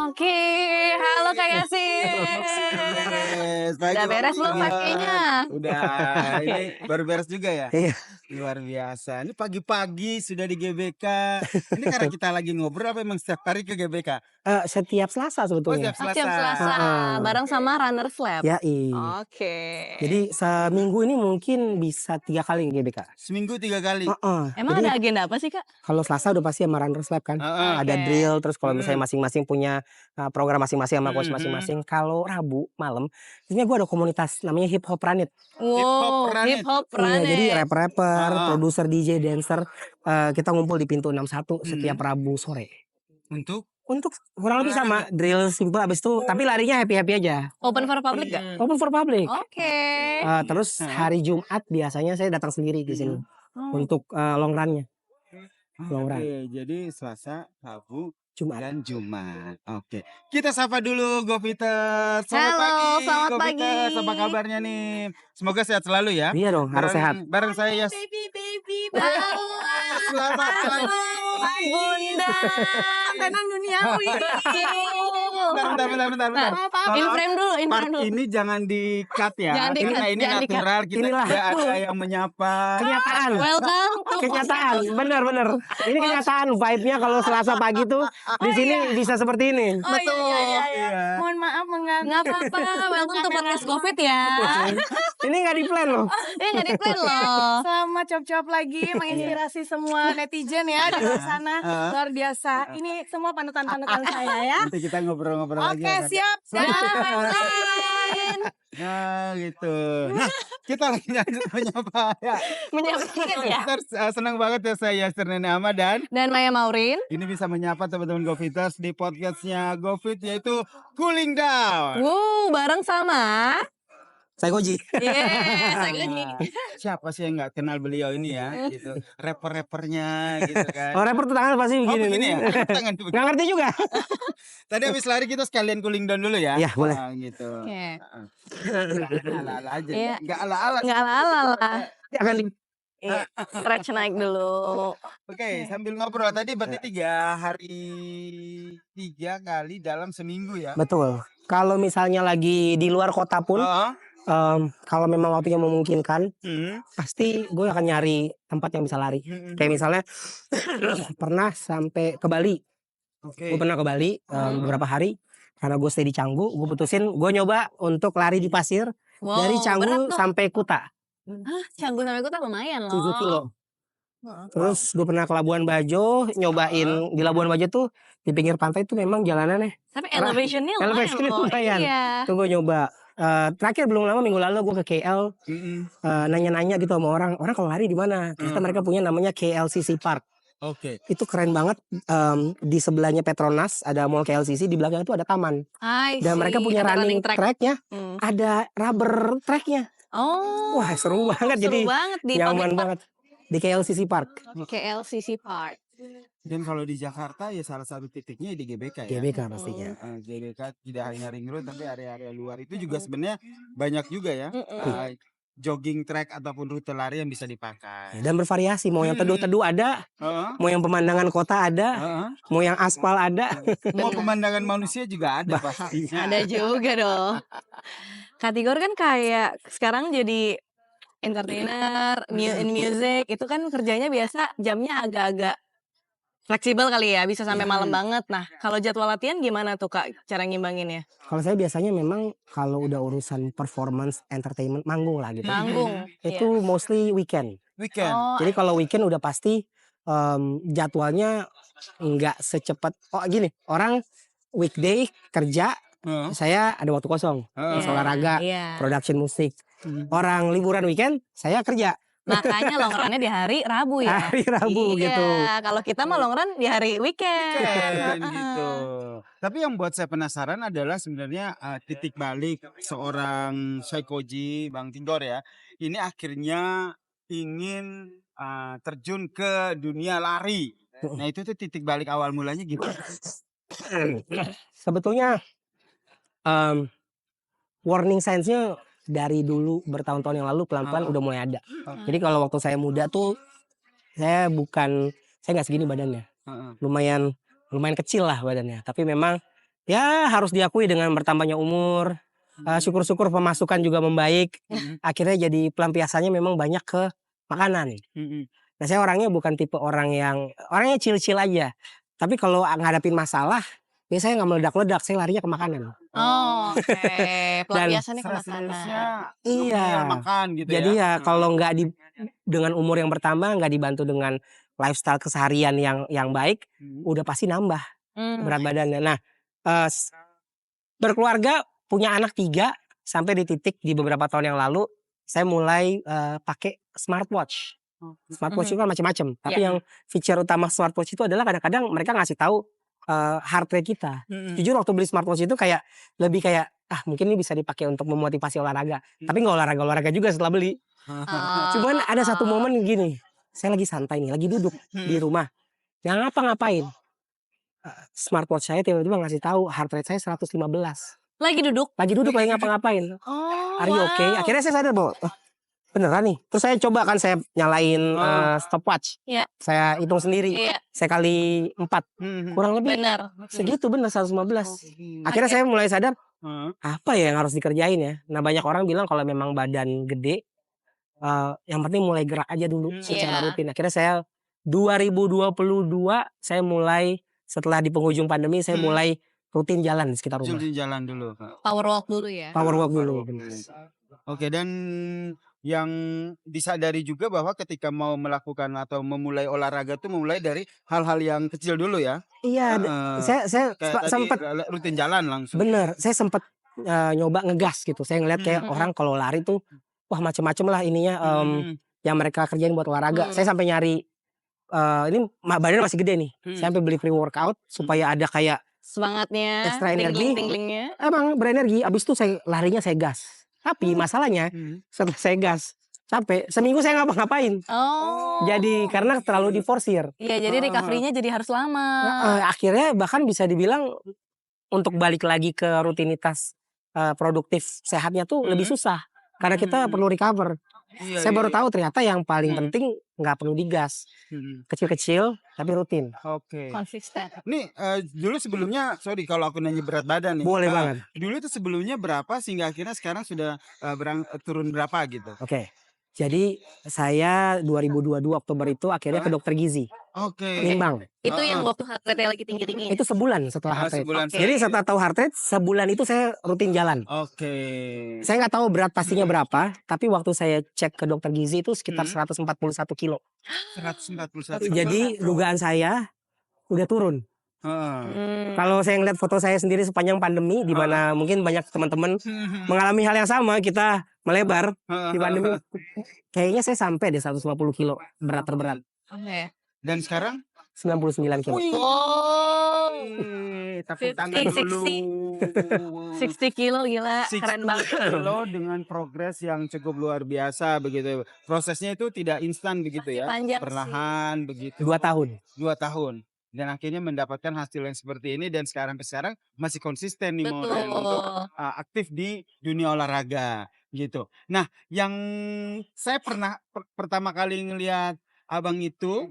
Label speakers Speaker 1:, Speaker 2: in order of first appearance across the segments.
Speaker 1: Oke, halo Kak Yasin. Udah beres belum paginya?
Speaker 2: Udah, ini baru beres juga ya?
Speaker 3: Iya.
Speaker 2: Luar biasa. Ini pagi-pagi sudah di GBK. Ini karena kita lagi ngobrol apa emang setiap hari ke GBK?
Speaker 3: Setiap Selasa sebetulnya.
Speaker 2: setiap
Speaker 1: Setiap Selasa, bareng sama Runners Lab.
Speaker 3: Yai.
Speaker 1: Oke.
Speaker 3: Jadi seminggu ini mungkin bisa 3 kali ke GBK.
Speaker 2: Seminggu 3 kali?
Speaker 1: Emang
Speaker 3: Jadi,
Speaker 1: ada agenda apa sih Kak?
Speaker 3: kalau Selasa udah pasti sama Runners Lab kan. Ada
Speaker 1: Oke.
Speaker 3: drill, terus kalau misalnya masing-masing punya program masing-masing sama coach masing-masing. Kalau Rabu malam, sebenarnya gue ada komunitas namanya Hip Hop Run It.
Speaker 1: Wow,
Speaker 2: Runit.
Speaker 1: hip hop
Speaker 3: Iya,
Speaker 1: Runit.
Speaker 3: jadi rapper-rapper, produser, DJ, dancer, kita ngumpul di pintu 61 setiap Rabu sore.
Speaker 2: Untuk
Speaker 3: Kurang lebih sama drill simple, abis itu tapi larinya happy-happy aja.
Speaker 1: Open for public gak?
Speaker 3: Open for public.
Speaker 1: Oke.
Speaker 3: Terus hari Jumat biasanya saya datang sendiri di sini untuk long run-nya. Long run.
Speaker 2: Oke, jadi Selasa, Rabu,
Speaker 3: Jumat.
Speaker 2: dan Jumat. Oke. Kita sapa dulu Goviter.
Speaker 1: Halo, selamat pagi.
Speaker 2: Goviter, apa kabarnya nih? Semoga sehat selalu ya.
Speaker 3: Iya dong, harus sehat.
Speaker 2: Bareng saya
Speaker 1: Baby banget.
Speaker 2: Selamat pagi.
Speaker 1: Bunda. Tenang duniawi.
Speaker 2: Bentar.
Speaker 1: In frame dulu.
Speaker 2: Part ini jangan di-cut ya.
Speaker 1: Jangan di-cut,
Speaker 2: Ini
Speaker 1: jangan di-cut.
Speaker 2: natural, kita
Speaker 3: Inilah.
Speaker 2: tidak ada yang menyapa.
Speaker 3: Kenyataan.
Speaker 1: Welcome to
Speaker 3: Kenyataan, bener. Ini kenyataan. Vibe-nya kalau Selasa pagi tuh di sini bisa seperti ini.
Speaker 1: Betul.
Speaker 2: Iya.
Speaker 4: Mohon maaf mengganggu.
Speaker 1: Nggak apa-apa. Welcome to podcast COVID ya.
Speaker 3: Ini nggak di plan loh.
Speaker 1: Nggak di plan loh.
Speaker 4: Selamat cop-cop lagi menginspirasi semua netizen ya di luar sana. Luar biasa. Ini semua panutan-panutan saya ya.
Speaker 2: Nanti kita ngobrol-ngobrol lagi.
Speaker 4: Oke,
Speaker 2: ya,
Speaker 4: siap.
Speaker 2: Nah, gitu. Nah, kita lagi menyapa ya.
Speaker 1: Menyampaikan ya.
Speaker 2: Senang banget ya saya Yasir Nene Ahmad dan
Speaker 1: Dan Maya Maurin.
Speaker 2: ini bisa menyapa teman-teman Goviters di podcastnya Govit yaitu Cooling Down.
Speaker 1: Wow, bareng sama.
Speaker 3: Saya Koji.
Speaker 1: Saya Koji.
Speaker 2: Siapa sih yang nggak kenal beliau ini ya? Gitu. Rapper-rappernya gitu kan.
Speaker 3: Oh, rapper tuh tangan pasti begini.
Speaker 2: begini ya?
Speaker 3: nih.
Speaker 2: Tangan tuh begini.
Speaker 3: Nggak ngerti juga.
Speaker 2: Tadi habis lari kita sekalian cooling down dulu ya.
Speaker 3: Iya, boleh.
Speaker 2: Gitu.
Speaker 1: Oke.
Speaker 2: Ala-ala aja.
Speaker 1: Iya.
Speaker 2: Nggak ala-ala.
Speaker 1: Nggak ala-ala lah.
Speaker 3: Jangan di
Speaker 1: Stretch naik dulu.
Speaker 2: Oke, sambil ngobrol tadi berarti 3 kali dalam seminggu ya.
Speaker 3: Betul. Kalau misalnya lagi di luar kota pun, kalau memang waktunya memungkinkan, pasti gue akan nyari tempat yang bisa lari. Kayak misalnya pernah sampai ke Bali.
Speaker 2: Oke.
Speaker 3: Gue pernah ke Bali beberapa hari karena gue stay di Canggu. Gue putusin gue nyoba untuk lari di pasir
Speaker 1: Wow,
Speaker 3: dari
Speaker 1: berat
Speaker 3: Canggu
Speaker 1: dong.
Speaker 3: sampai Kuta,
Speaker 1: Hah, Canggu sampai Kuta lumayan loh.
Speaker 3: 7 kilo. Terus gue pernah ke Labuan Bajo, nyobain di Labuan Bajo tuh di pinggir pantai tuh memang jalanannya.
Speaker 1: Tapi elevationnya lumayan
Speaker 3: Elevationnya
Speaker 1: loh.
Speaker 3: lumayan.
Speaker 1: Iya.
Speaker 3: Tuh gue nyoba. Terakhir belum lama minggu lalu gue ke KL, nanya-nanya gitu sama orang kalau lari di mana. Ternyata mereka punya namanya KLCC Park.
Speaker 2: Oke.
Speaker 3: Itu keren banget. Di sebelahnya Petronas ada mall KLCC, di belakang itu ada taman. Dan mereka punya
Speaker 1: Ada
Speaker 3: running tracknya, ada rubber tracknya.
Speaker 1: Oh.
Speaker 3: Wah, seru banget.
Speaker 1: Seru
Speaker 3: Jadi
Speaker 1: banget di
Speaker 3: nyaman
Speaker 1: public
Speaker 3: banget di KLCC Park.
Speaker 1: KLCC Park.
Speaker 2: Dan kalau di Jakarta ya salah satu titiknya di GBK ya.
Speaker 3: GBK pastinya.
Speaker 2: GBK tidak hanya ring road tapi area-area luar itu juga sebenarnya banyak juga ya. Jogging track ataupun rute lari yang bisa dipakai.
Speaker 3: Dan bervariasi, mau yang teduh-teduh ada, mau yang pemandangan kota ada, mau yang aspal ada.
Speaker 2: Mau pemandangan manusia juga ada pastinya.
Speaker 1: Ada juga dong. Kategori kan kayak sekarang jadi entertainer, in music itu kan kerjanya biasa jamnya agak-agak fleksibel kali ya, bisa sampai malam banget. Nah, kalau jadwal latihan gimana tuh Kak cara ngimbanginnya?
Speaker 3: Kalau saya biasanya memang kalau udah urusan performance entertainment manggung lah gitu.
Speaker 1: Manggung.
Speaker 3: Itu mostly weekend.
Speaker 2: Weekend.
Speaker 1: Oh,
Speaker 3: Jadi kalau weekend udah pasti jadwalnya nggak secepat. Oh gini, orang weekday kerja, saya ada waktu kosong, bisa olahraga,
Speaker 1: iya.
Speaker 3: production musik. Orang liburan weekend, saya kerja.
Speaker 1: Makanya long run-nya di hari Rabu ya.
Speaker 3: Hari Rabu
Speaker 1: Iya,
Speaker 3: gitu.
Speaker 1: kalau kita mah long run di hari weekend.
Speaker 2: Gitu. Tapi yang buat saya penasaran adalah sebenarnya titik balik seorang Saikoji Bang Tigor ya. Ini akhirnya ingin terjun ke dunia lari. Nah itu tuh titik balik awal mulanya gimana?
Speaker 3: Sebetulnya warning signs-nya dari dulu bertahun-tahun yang lalu pelan-pelan udah mulai ada. Jadi kalau waktu saya muda tuh saya nggak segini badannya. Lumayan kecil lah badannya. Tapi memang ya harus diakui dengan bertambahnya umur, syukur-syukur pemasukan juga membaik, akhirnya jadi pelampiasannya memang banyak ke makanan. Nah saya orangnya bukan tipe orangnya chill-chill aja. Tapi kalau ngadapin masalah, biasanya nggak meledak-ledak, saya larinya ke makanan.
Speaker 1: Oh, oke. Pelampiasannya ke
Speaker 2: Stres-stresnya
Speaker 1: makanan.
Speaker 3: Iya.
Speaker 2: makan gitu
Speaker 3: Jadi
Speaker 2: ya.
Speaker 3: ya kalau nggak dengan umur yang bertambah, nggak dibantu dengan lifestyle keseharian yang baik, udah pasti nambah berat badannya. Nah, berkeluarga, punya anak 3, sampai di titik di beberapa tahun yang lalu saya mulai pakai smartwatch. Smartwatch itu kan macam-macam, tapi yang feature utama smartwatch itu adalah kadang-kadang mereka ngasih tahu heart rate kita. Jujur waktu beli smartwatch itu lebih kayak mungkin ini bisa dipakai untuk memotivasi olahraga. Tapi nggak olahraga juga setelah beli. Cuman ada satu momen gini, saya lagi santai nih, lagi duduk di rumah, nggak ngapa-ngapain. Smartwatch saya tiba-tiba ngasih tahu heart rate saya 115.
Speaker 1: Lagi duduk
Speaker 3: Lagi ngapa-ngapain. Are you okay? Akhirnya saya sadar bahwa beneran nih. Terus saya coba kan, saya nyalain stopwatch.
Speaker 1: Iya.
Speaker 3: Saya hitung sendiri.
Speaker 1: Iya.
Speaker 3: Saya kali 4. Kurang lebih
Speaker 1: benar.
Speaker 3: segitu, bener 115. Akhirnya saya mulai sadar, apa ya yang harus dikerjain ya. Nah banyak orang bilang kalau memang badan gede, yang penting mulai gerak aja dulu secara rutin. Akhirnya saya 2022 saya mulai, setelah di penghujung pandemi, saya mulai rutin jalan di sekitar rumah.
Speaker 2: Rutin jalan dulu.
Speaker 1: Power walk dulu ya.
Speaker 3: Power walk dulu.
Speaker 2: Oke, dan yang disadari juga bahwa ketika mau melakukan atau memulai olahraga tuh memulai dari hal-hal yang kecil dulu ya.
Speaker 3: Iya, saya sempat
Speaker 2: rutin jalan langsung.
Speaker 3: Bener, saya sempat nyoba ngegas gitu. Saya ngeliat kayak orang kalau lari tuh wah macem-macem lah ininya yang mereka kerjain buat olahraga. Saya sampai nyari ini badannya masih gede nih. Saya sampai beli pre-workout supaya ada kayak
Speaker 1: semangatnya,
Speaker 3: ekstra energi.
Speaker 1: tingling-tinglingnya.
Speaker 3: Emang berenergi. Abis itu saya larinya saya gas. Tapi masalahnya setelah saya gas capek, seminggu saya ngapa-ngapain. Jadi karena terlalu diforsir.
Speaker 1: Iya, jadi recovery-nya jadi harus lama.
Speaker 3: Akhirnya bahkan bisa dibilang untuk balik lagi ke rutinitas produktif sehatnya tuh lebih susah. Karena kita perlu recover. Saya baru tahu ternyata yang paling penting nggak perlu digas. Kecil-kecil tapi rutin.
Speaker 2: Oke.
Speaker 1: Konsisten.
Speaker 2: Nih dulu sebelumnya, sorry kalau aku nanya berat badan nih.
Speaker 3: Boleh banget.
Speaker 2: Dulu itu sebelumnya berapa sehingga akhirnya sekarang sudah turun berapa gitu?
Speaker 3: Oke. Jadi saya 2022 Oktober itu akhirnya ke dokter gizi.
Speaker 2: Oke.
Speaker 3: Nimbang.
Speaker 1: Itu yang waktu heart rate lagi tinggi-tinggi.
Speaker 3: Itu sebulan setelah heart rate.
Speaker 2: Sebulan.
Speaker 3: Jadi setelah tahu heart rate, sebulan itu saya rutin jalan.
Speaker 2: Oke.
Speaker 3: Saya nggak tahu berat pastinya berapa, tapi waktu saya cek ke dokter gizi itu sekitar 141 kilo.
Speaker 2: 141.
Speaker 3: Jadi dugaan saya udah turun. Kalau saya ngeliat foto saya sendiri sepanjang pandemi, di mana mungkin banyak teman-teman mengalami hal yang sama, kita melebar di pandemi. Kayaknya saya sampai deh 150 kilo berat terberat.
Speaker 1: Oke.
Speaker 2: Dan sekarang
Speaker 3: 99 kilo.
Speaker 1: Oh.
Speaker 2: Tepuk tangan dulu.
Speaker 1: 60 kilo gila, keren banget.
Speaker 2: Kilo dengan progres yang cukup luar biasa begitu. Prosesnya itu tidak instan begitu ya.
Speaker 1: Panjang
Speaker 2: perlahan begitu.
Speaker 3: 2 tahun.
Speaker 2: 2 tahun. Dan akhirnya mendapatkan hasil yang seperti ini dan sekarang masih konsisten nih Moren untuk aktif di dunia olahraga gitu. Nah, yang saya pernah pertama kali ngelihat abang itu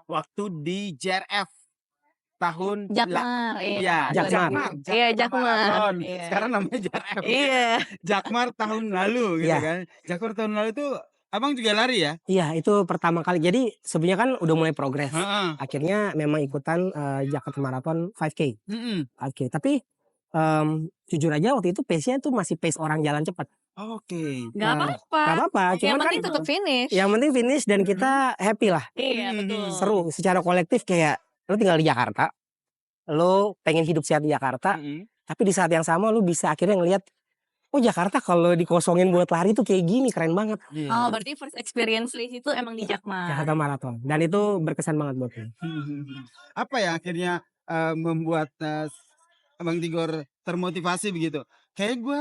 Speaker 2: waktu di JRF tahun
Speaker 1: Jakmar,
Speaker 3: Jakmar.
Speaker 1: Iya, Jakmar.
Speaker 2: Sekarang namanya JRF.
Speaker 1: Iya.
Speaker 2: Jakmar tahun lalu gitu kan. Jakmar tahun lalu itu abang juga lari ya?
Speaker 3: Iya, itu pertama kali. Jadi sebenarnya kan udah mulai progres. Akhirnya memang ikutan Jakarta Marathon 5K. 5K. Tapi jujur aja waktu itu pace-nya tuh masih pace orang jalan cepat.
Speaker 2: Oke.
Speaker 1: Gak apa-apa.
Speaker 3: Gak apa-apa.
Speaker 1: Yang
Speaker 3: Cuman
Speaker 1: penting
Speaker 3: kan
Speaker 1: tetap finish.
Speaker 3: yang penting finish dan kita happy lah.
Speaker 1: Iya, betul.
Speaker 3: Seru. Secara kolektif kayak lo tinggal di Jakarta, lo pengen hidup sehat di Jakarta, tapi di saat yang sama lo bisa akhirnya ngelihat, oh Jakarta kalau dikosongin buat lari tuh kayak gini, keren banget.
Speaker 1: Oh, berarti first experience race itu emang di Jakmar.
Speaker 3: Jakarta Marathon. Dan itu berkesan banget buat gue.
Speaker 2: Apa ya akhirnya membuat Abang Tigor termotivasi begitu? Kayak gue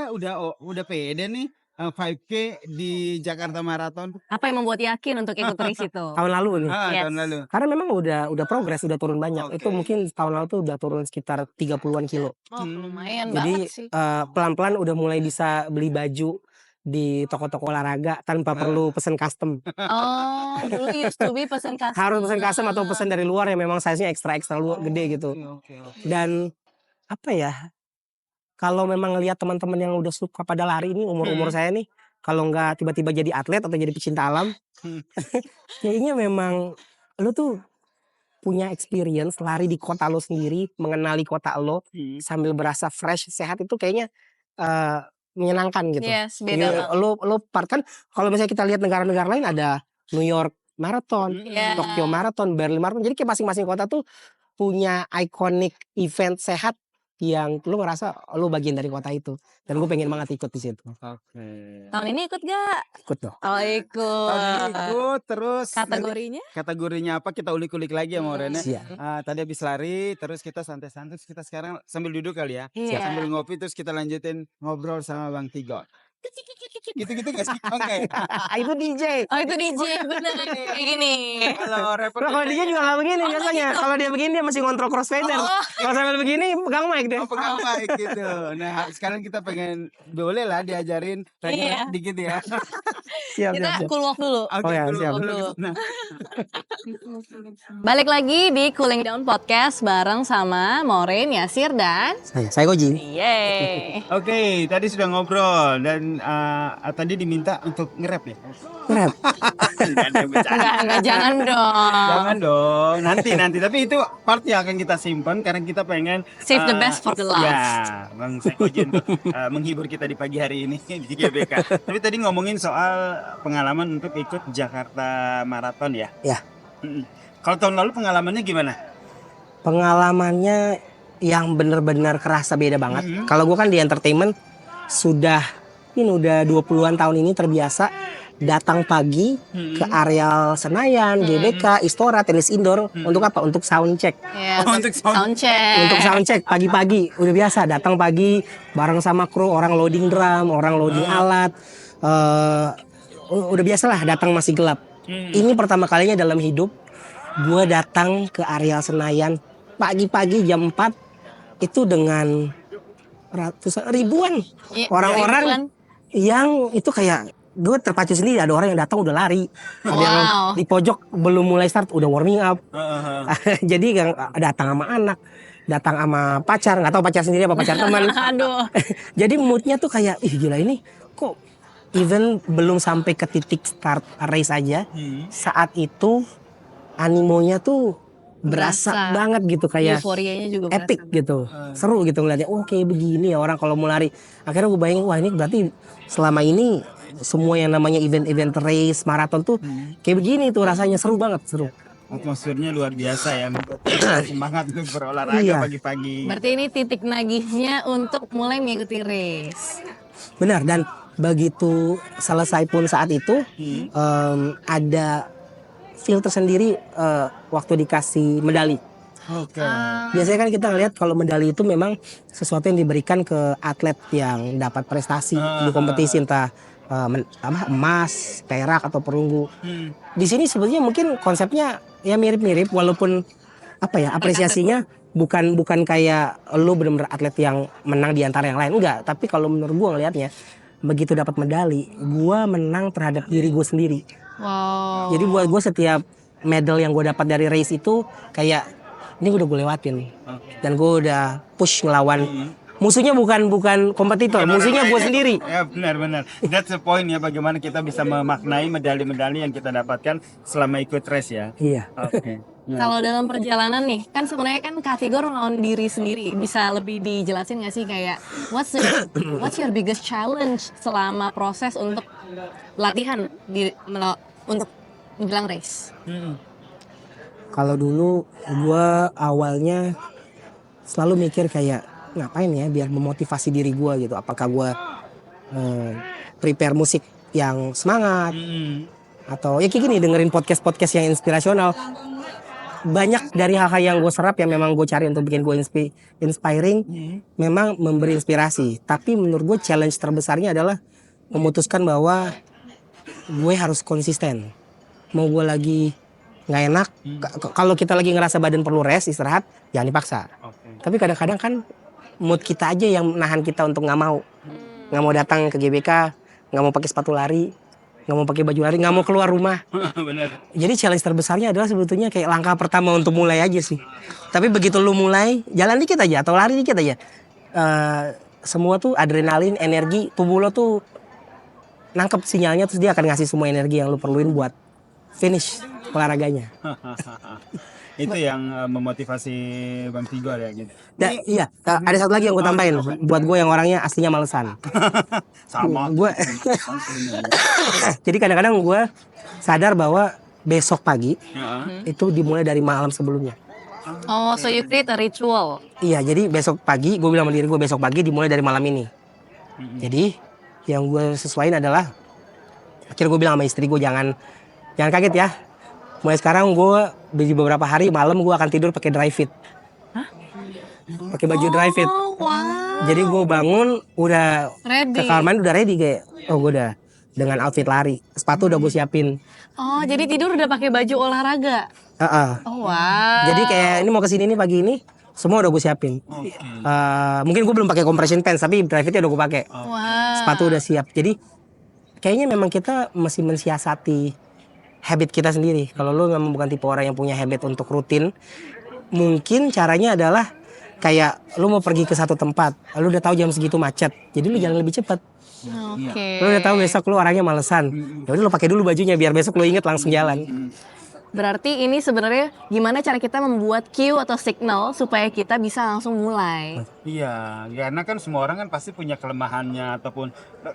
Speaker 2: udah pede nih 5K di Jakarta Marathon.
Speaker 1: Apa yang membuat yakin untuk ikut race itu?
Speaker 3: Tahun lalu nih.
Speaker 2: Tahun lalu.
Speaker 3: Karena memang udah progres, udah turun banyak. Itu mungkin tahun lalu tuh udah turun sekitar 30-an kilo.
Speaker 1: Oh, lumayan
Speaker 3: Jadi
Speaker 1: banget sih.
Speaker 3: pelan-pelan udah mulai bisa beli baju di toko-toko olahraga tanpa perlu pesen custom.
Speaker 1: Oh, dulu used to be pesen custom.
Speaker 3: Harus pesen custom atau pesen dari luar yang memang size-nya ekstra gede gitu.
Speaker 2: Oke.
Speaker 3: Dan apa ya, kalau memang ngelihat teman-teman yang udah suka pada lari ini umur-umur saya nih, kalau nggak tiba-tiba jadi atlet atau jadi pecinta alam, kayaknya memang lu tuh punya experience lari di kota lo sendiri, mengenali kota lo sambil berasa fresh, sehat itu kayaknya menyenangkan gitu.
Speaker 1: Yes,
Speaker 3: Jadi
Speaker 1: beda
Speaker 3: lo part kan kalau misalnya kita lihat negara-negara lain ada New York Marathon,
Speaker 1: Iya.
Speaker 3: Tokyo Marathon, Berlin Marathon. Jadi kayak masing-masing kota tuh punya iconic event sehat yang lu ngerasa lu bagian dari kota itu. Dan gue pengen banget ikut di situ.
Speaker 2: Oke.
Speaker 1: Tahun ini ikut gak?
Speaker 3: Ikut dong.
Speaker 1: Oh
Speaker 2: Tahun ini
Speaker 1: ikut.
Speaker 2: ikut terus
Speaker 1: Kategorinya?
Speaker 2: kategorinya apa kita ulik-ulik lagi ya Morena.
Speaker 3: Siap.
Speaker 2: Tadi habis lari terus kita santai-santai terus kita sekarang sambil duduk kali ya.
Speaker 1: Iya.
Speaker 2: Sambil ngopi terus kita lanjutin ngobrol sama Bang Tigor. Gitu-gitu gak sih? Oke.
Speaker 3: Itu DJ.
Speaker 1: Oh itu DJ bener kayak gini.
Speaker 2: Kalau rapper
Speaker 3: Kalau DJ juga gak begini biasanya. Kalau dia begini dia masih ngontrol crossfader. Kalau sambil begini pegang mic deh.
Speaker 2: pegang mic gitu. Nah sekarang kita pengen boleh lah diajarin
Speaker 1: Iya.
Speaker 2: dikit ya.
Speaker 3: Siap,
Speaker 1: Kita cool walk dulu.
Speaker 2: Oke,
Speaker 3: Oh ya,
Speaker 2: dulu,
Speaker 3: siap.
Speaker 2: dulu. Nah,
Speaker 1: Balik lagi di Cooling Down Podcast bareng sama Maureen, Yasir dan
Speaker 3: Saya Koji.
Speaker 1: Yeay.
Speaker 2: Oke, tadi sudah ngobrol dan tadi diminta untuk nge-rap ya.
Speaker 3: Rap.
Speaker 1: Enggak, jangan dong.
Speaker 2: Jangan dong, nanti. Tapi itu part yang akan kita simpan karena kita pengen
Speaker 1: Save the best for the last.
Speaker 2: Ya, Bang Sekoji untuk menghibur kita di pagi hari ini di GBK. Tapi tadi ngomongin soal pengalaman untuk ikut Jakarta Marathon ya.
Speaker 3: Ya.
Speaker 2: Kalau tahun lalu pengalamannya gimana?
Speaker 3: Pengalamannya yang benar-benar kerasa beda banget. Kalau gue kan di entertainment udah 20-an tahun ini terbiasa datang pagi ke areal Senayan, GBK, Istora, tenis indoor untuk apa? Untuk sound check.
Speaker 1: Ya,
Speaker 2: Oh, untuk sound
Speaker 1: check.
Speaker 3: Untuk sound check pagi-pagi udah biasa datang pagi bareng sama kru, orang loading drum, orang loading alat. Udah biasa lah datang masih gelap. Ini pertama kalinya dalam hidup gue datang ke areal Senayan pagi-pagi jam 4 itu dengan ribuan
Speaker 1: Iya,
Speaker 3: orang-orang
Speaker 1: ribuan.
Speaker 3: yang itu kayak gue terpacu sendiri, ada orang yang datang udah lari, ada yang
Speaker 1: Wow.
Speaker 3: di pojok belum mulai start udah warming up. Jadi yang datang sama anak, datang sama pacar, nggak tahu pacar sendiri apa pacar teman.
Speaker 1: Aduh.
Speaker 3: Jadi moodnya tuh kayak ih gila ini kok even belum sampai ke titik start race aja, saat itu animonya tuh berasa banget gitu kayak
Speaker 1: Euforianya juga
Speaker 3: epic
Speaker 1: berasa.
Speaker 3: gitu, seru gitu ngeliatnya. Oh kayak begini ya orang kalau mau lari. Akhirnya gue bayangin wah ini berarti selama ini semua yang namanya event-event race maraton tuh kayak begini tuh rasanya, seru banget, seru.
Speaker 2: Atmosfernya luar biasa ya, semangat untuk berolahraga
Speaker 3: Iya.
Speaker 2: pagi-pagi.
Speaker 1: Berarti ini titik nagihnya untuk mulai mengikuti race.
Speaker 3: Benar, dan begitu selesai pun saat itu ada feel tersendiri waktu dikasih medali.
Speaker 2: Oke.
Speaker 3: Biasanya kan kita ngelihat kalau medali itu memang sesuatu yang diberikan ke atlet yang dapat prestasi di kompetisi entah emas, perak atau perunggu. Di sini sebetulnya mungkin konsepnya ya mirip-mirip walaupun apresiasinya bukan kayak lu benar-benar atlet yang menang di antara yang lain, enggak. Tapi kalau menurut gua ngelihatnya begitu dapat medali, gua menang terhadap diri gue sendiri.
Speaker 1: Wow.
Speaker 3: Jadi buat gue setiap medal yang gue dapat dari race itu kayak ini udah gue lewatin nih. Dan gue udah push ngelawan musuhnya, bukan kompetitor, musuhnya gue sendiri.
Speaker 2: Ya benar. That's the point ya, bagaimana kita bisa memaknai medali-medali yang kita dapatkan selama ikut race ya.
Speaker 3: Iya.
Speaker 2: Oke.
Speaker 1: Kalau dalam perjalanan nih, kan sebenarnya kan kategori melawan diri sendiri. Bisa lebih dijelasin nggak sih kayak what's your biggest challenge selama proses untuk latihan untuk menjelang race?
Speaker 3: Kalau dulu gue awalnya selalu mikir kayak ngapain ya biar memotivasi diri gue gitu. Apakah gue prepare musik yang semangat atau ya kayak gini dengerin podcast yang inspirasional. Banyak dari hal-hal yang gue serap yang memang gue cari untuk bikin gue inspiring, memang memberi inspirasi. Tapi menurut gue challenge terbesarnya adalah memutuskan bahwa gue harus konsisten. Mau gue lagi nggak enak, kalau kita lagi ngerasa badan perlu rest, istirahat, jangan dipaksa. Tapi kadang-kadang kan mood kita aja yang nahan kita untuk nggak mau datang ke GBK, nggak mau pakai sepatu lari. nggak mau pakai baju lari, nggak mau keluar rumah.
Speaker 2: Bener.
Speaker 3: Jadi challenge terbesarnya adalah sebetulnya kayak langkah pertama untuk mulai aja sih. Tapi begitu lu mulai, jalan dikit aja atau lari dikit aja, semua tuh adrenalin, energi, tubuh lo tuh nangkep sinyalnya, terus dia akan ngasih semua energi yang lu perluin buat finish olahraganya.
Speaker 2: Itu yang memotivasi Bang Tigor ya gitu.
Speaker 3: Iya, ada satu lagi yang gue tambahin. Buat gue yang orangnya aslinya malesan.
Speaker 2: Sama.
Speaker 3: Gue jadi kadang-kadang gue sadar bahwa besok pagi itu dimulai dari malam sebelumnya.
Speaker 1: Oh, so you create a ritual.
Speaker 3: Iya, jadi besok pagi gue bilang sama diri gue besok pagi dimulai dari malam ini. Jadi yang gue sesuaiin adalah akhirnya gue bilang sama istri gue jangan kaget ya. Mulai sekarang gue di beberapa hari malam gue akan tidur pakai dry fit. Pakai baju dry fit.
Speaker 1: Wow.
Speaker 3: Jadi gue bangun udah
Speaker 1: Ready.
Speaker 3: ke kamar mandi udah ready kayak gue udah dengan outfit lari, sepatu udah gue siapin.
Speaker 1: Oh, jadi tidur udah pakai baju olahraga. Oh, wow.
Speaker 3: Jadi kayak ini mau kesini nih pagi ini semua udah gue siapin. Mungkin gue belum pakai compression pants tapi dry fitnya udah gue pakai.
Speaker 1: Wow.
Speaker 3: Sepatu udah siap. Jadi kayaknya memang kita mesti mensiasati habit kita sendiri. Kalau lu memang bukan tipe orang yang punya habit untuk rutin, mungkin caranya adalah kayak lu mau pergi ke satu tempat, lu udah tahu jam segitu macet, jadi lu jalan lebih cepat.
Speaker 1: Oke.
Speaker 3: Lu udah tahu besok lu orangnya malesan, ya udah lu pakai dulu bajunya biar besok lu inget langsung jalan.
Speaker 1: Berarti ini sebenarnya gimana cara kita membuat cue atau signal supaya kita bisa langsung mulai.
Speaker 2: Iya, karena kan semua orang kan pasti punya kelemahannya ataupun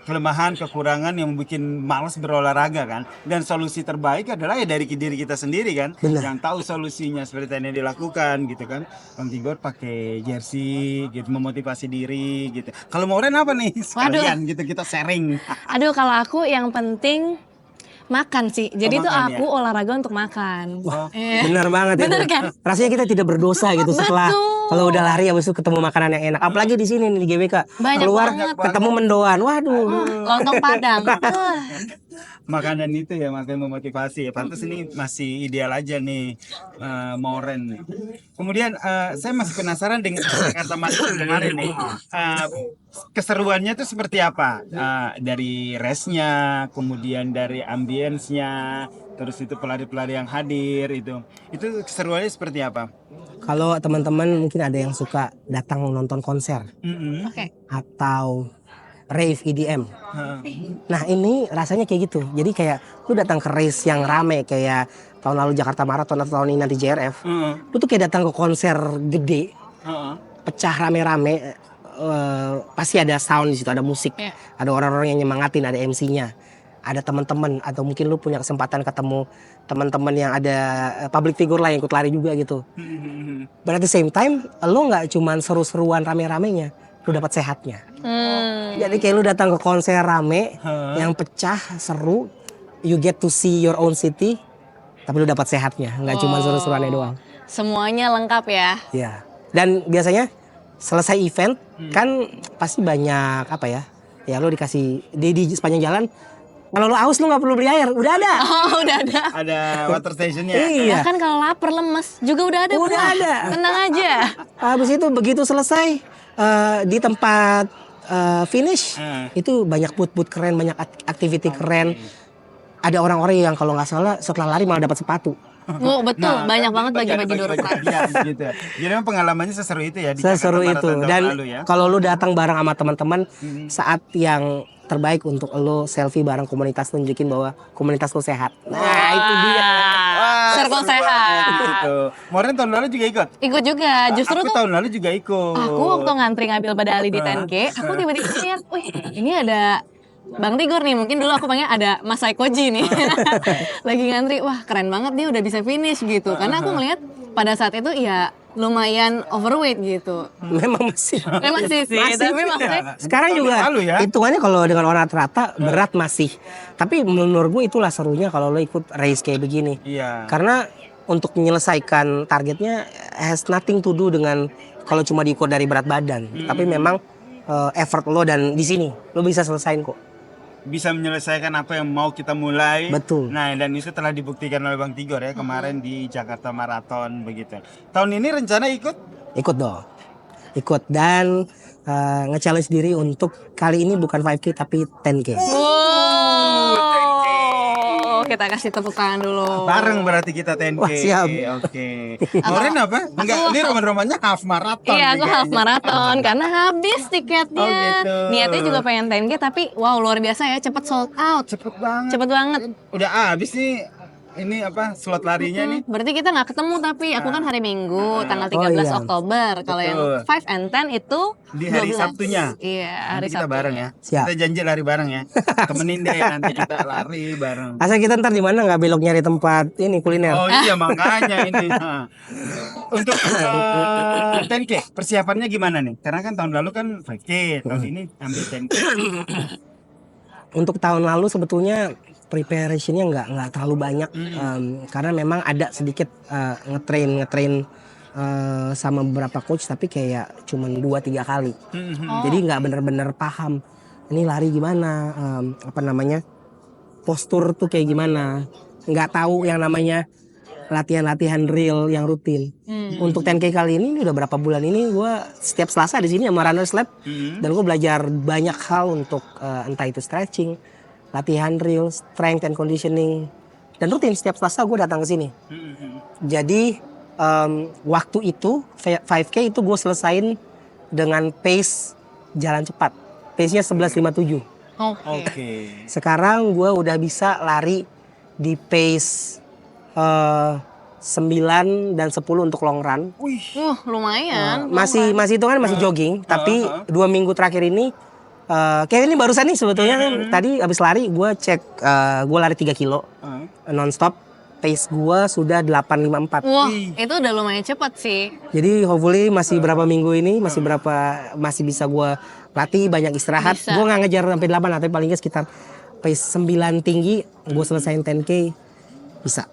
Speaker 2: kelemahan, kekurangan yang bikin malas berolahraga kan. Dan solusi terbaik adalah ya dari diri kita sendiri kan.
Speaker 3: Bener.
Speaker 2: Yang tahu solusinya seperti yang dilakukan gitu kan. Bang Tigor pakai jersey gitu, memotivasi diri gitu. Kalau mau Ren apa nih? Sekalian gitu kita sharing.
Speaker 1: Aduh, kalau aku yang penting makan sih. Jadi tuh
Speaker 2: makan
Speaker 1: aku olahraga untuk makan.
Speaker 3: Bener banget
Speaker 1: Bener
Speaker 3: itu.
Speaker 1: kan?
Speaker 3: Rasanya kita tidak berdosa gitu setelah kalau udah lari habis itu ketemu makanan yang enak. Apalagi di sini nih di GBK.
Speaker 1: Banyak
Speaker 3: Keluar
Speaker 1: banget.
Speaker 3: ketemu mendoan. Waduh.
Speaker 1: Lontong Padang.
Speaker 2: Makanan itu ya makanya memotivasi ya. Pantas ini masih ideal aja nih Moren nih. Kemudian saya masih penasaran dengan Jakarta Marathon kemarin nih. Keseruannya itu seperti apa? Dari race-nya, kemudian dari ambience-nya, terus itu pelari-pelari yang hadir itu keseruannya seperti apa?
Speaker 3: Kalau teman-teman mungkin ada yang suka datang nonton konser
Speaker 1: Oke.
Speaker 3: atau rave EDM. Nah ini rasanya kayak gitu. Jadi kayak lu datang ke race yang rame kayak tahun lalu Jakarta Marathon atau tahun ini nanti JRF. Lu tuh kayak datang ke konser gede, pecah rame-rame. Pasti ada sound di situ, ada musik, ada orang-orang yang nyemangatin, ada MC-nya, ada teman-teman atau mungkin lu punya kesempatan ketemu teman-teman yang ada public figure lah yang ikut lari juga gitu. But at the same time, lu nggak cuman seru-seruan rame-ramenya, lu dapat sehatnya. Jadi kayak lu datang ke konser rame yang pecah, seru, you get to see your own city, tapi lu dapat sehatnya, nggak cuma seru-seruannya doang.
Speaker 1: Semuanya lengkap ya.
Speaker 3: Ya. Dan biasanya selesai event kan pasti banyak apa ya? Ya lu dikasih di sepanjang jalan. Kalau lu aus lu nggak perlu beli air, udah ada.
Speaker 1: Oh, udah ada.
Speaker 2: Ada water stationnya.
Speaker 3: Iya.
Speaker 1: Bahkan kalau lapar lemes juga udah ada.
Speaker 3: Udah
Speaker 1: Bro.
Speaker 3: ada.
Speaker 1: Tenang aja.
Speaker 3: Habis itu begitu selesai di tempat finish itu banyak booth-booth keren, banyak activity keren. Ada orang-orang yang kalau nggak salah setelah lari malah dapat sepatu.
Speaker 1: Oh, betul, banyak banget bagi-bagi door prize.
Speaker 2: Gitu. Jadi memang pengalamannya seseru itu ya di
Speaker 3: Seseru
Speaker 2: Jakarta
Speaker 3: itu.
Speaker 2: Marathon tahun
Speaker 3: Dan
Speaker 2: lalu ya.
Speaker 3: kalau lu datang bareng sama teman-teman saat yang terbaik untuk lu selfie bareng komunitas, tunjukin bahwa komunitas lu sehat. Nah, itu dia.
Speaker 1: Circle sehat.
Speaker 2: Gitu. Moren tahun lalu juga ikut.
Speaker 1: Ikut juga. Justru
Speaker 2: Aku
Speaker 1: tuh
Speaker 2: tahun lalu juga ikut.
Speaker 1: aku waktu ngantri ngambil medali di 10K, aku tiba-tiba lihat, wih, ini ada Bang Tigor nih, mungkin dulu aku pengen ada Mas Saikoji nih. Lagi ngantri, wah keren banget dia udah bisa finish gitu. Karena aku ngeliat pada saat itu ya lumayan overweight gitu.
Speaker 3: Memang masih.
Speaker 1: Memang sih, tapi maksudnya
Speaker 3: Sekarang juga
Speaker 2: lalu ya.
Speaker 3: hitungannya kalau dengan orang rata berat masih. Tapi menurut gue itulah serunya kalau lo ikut race kayak begini.
Speaker 2: Iya.
Speaker 3: Karena untuk menyelesaikan targetnya has nothing to do dengan kalau cuma diukur dari berat badan. Tapi memang effort lo dan di sini lo bisa selesain kok.
Speaker 2: Bisa menyelesaikan apa yang mau kita mulai.
Speaker 3: Betul.
Speaker 2: Nah, dan itu telah dibuktikan oleh Bang Tigor ya kemarin di Jakarta Marathon begitu. Tahun ini rencana ikut?
Speaker 3: Ikut dong. Ikut dan nge-challenge diri untuk kali ini bukan 5K tapi 10K.
Speaker 1: wow. kita kasih tepuk tangan dulu.
Speaker 2: Bareng berarti kita 10K.
Speaker 3: Wah, siap.
Speaker 2: Oke. Loren apa? Enggak, ini roman-romannya half marathon.
Speaker 1: Iya,
Speaker 2: nih
Speaker 1: aku half
Speaker 2: kayaknya.
Speaker 1: marathon karena habis tiketnya.
Speaker 2: Oh, gitu.
Speaker 1: Niatnya juga pengen 10K tapi wow luar biasa ya, cepet sold out.
Speaker 2: Cepet banget.
Speaker 1: Cepet banget.
Speaker 2: Udah habis nih. Ini apa slot larinya nih?
Speaker 1: Berarti kita nggak ketemu tapi aku kan hari Minggu tanggal 13
Speaker 3: iya.
Speaker 1: Oktober. Kalau yang
Speaker 2: Betul.
Speaker 1: 5 and 10 itu
Speaker 2: Di hari
Speaker 1: 12.
Speaker 2: Sabtunya.
Speaker 1: Iya, hari
Speaker 2: Nanti kita
Speaker 1: Sabtu.
Speaker 2: bareng ya.
Speaker 3: Siap.
Speaker 2: Kita janji lari bareng ya. Temenin deh nanti kita lari bareng.
Speaker 3: Asal kita ntar di mana nggak belok nyari tempat ini kuliner.
Speaker 2: Oh iya makanya ini. Nah. Untuk 10K persiapannya gimana nih? Karena kan tahun lalu kan 5K, tahun ini ambil 10K.
Speaker 3: Untuk tahun lalu sebetulnya preparationnya nggak terlalu banyak, karena memang ada sedikit ngetrain sama beberapa coach tapi kayak cuman 2-3 kali. Jadi nggak bener-bener paham ini lari gimana, apa namanya postur tuh kayak gimana, nggak tahu yang namanya latihan-latihan real yang rutin. Untuk 10K kali ini udah berapa bulan ini gue setiap Selasa di sini sama Runners Lab, dan gue belajar banyak hal untuk entah itu stretching, latihan real, strength and conditioning, dan rutin setiap Selasa gue datang ke sini. Jadi waktu itu 5K itu gue selesain dengan pace jalan cepat, pace-nya 11.57.
Speaker 2: Oke.
Speaker 3: Sekarang gue udah bisa lari di pace 9 dan 10 untuk long run.
Speaker 1: Lumayan.
Speaker 3: Masih itu kan masih jogging, tapi 2 minggu terakhir ini kayak ini barusan nih sebetulnya tadi abis lari gue cek, gue lari 3 kilo nonstop, pace gue sudah 8.54.
Speaker 1: Wah, itu udah lumayan cepat sih.
Speaker 3: Jadi hopefully masih berapa minggu ini masih bisa gue latih, banyak istirahat.
Speaker 1: Bisa.
Speaker 3: Gue nggak ngejar sampai 8 tapi paling nggak sekitar pace 9 tinggi gue selesain 10K bisa.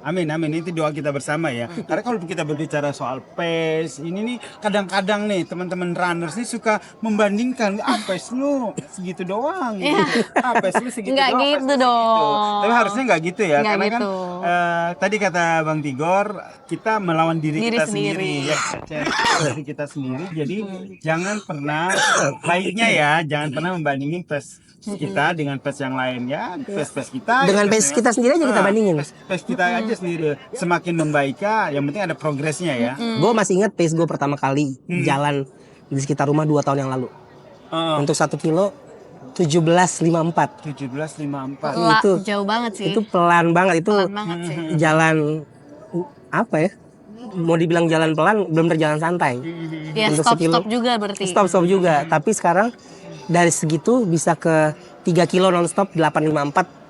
Speaker 2: Amin, itu doa kita bersama ya. Karena kalau kita berbicara soal pace, ini nih kadang-kadang nih teman-teman runners nih suka membandingkan, pace lu segitu doang. Pace lu segitu
Speaker 1: Nggak
Speaker 2: doang.
Speaker 1: gitu
Speaker 2: pace lu
Speaker 1: dong.
Speaker 2: segitu. Tapi harusnya nggak gitu ya.
Speaker 1: Nggak
Speaker 2: Karena
Speaker 1: gitu.
Speaker 2: kan tadi kata Bang Tigor, kita melawan diri kita sendiri. Ya, diri kita sendiri. Jadi jangan pernah, baiknya ya, jangan pernah membandingin pace kita dengan pace yang lain ya. Pace kita.
Speaker 3: Dengan pace kita sendiri aja kita bandingin.
Speaker 2: Pace kita aja sendiri semakin membaik, yang penting ada progresnya ya.
Speaker 3: Gue masih ingat pace gue pertama kali jalan di sekitar rumah 2 tahun yang lalu. Untuk 1 kilo 17.54.
Speaker 2: 17.54.
Speaker 3: Itu
Speaker 1: jauh banget sih.
Speaker 3: Itu pelan banget, itu
Speaker 1: Pelan banget sih.
Speaker 3: jalan apa ya? Mau dibilang jalan pelan, belum berjalan santai.
Speaker 1: Ya
Speaker 3: Untuk
Speaker 1: stop
Speaker 3: sekilo.
Speaker 1: juga berarti.
Speaker 3: Stop juga, tapi sekarang dari segitu bisa ke 3 kilo nonstop 8.54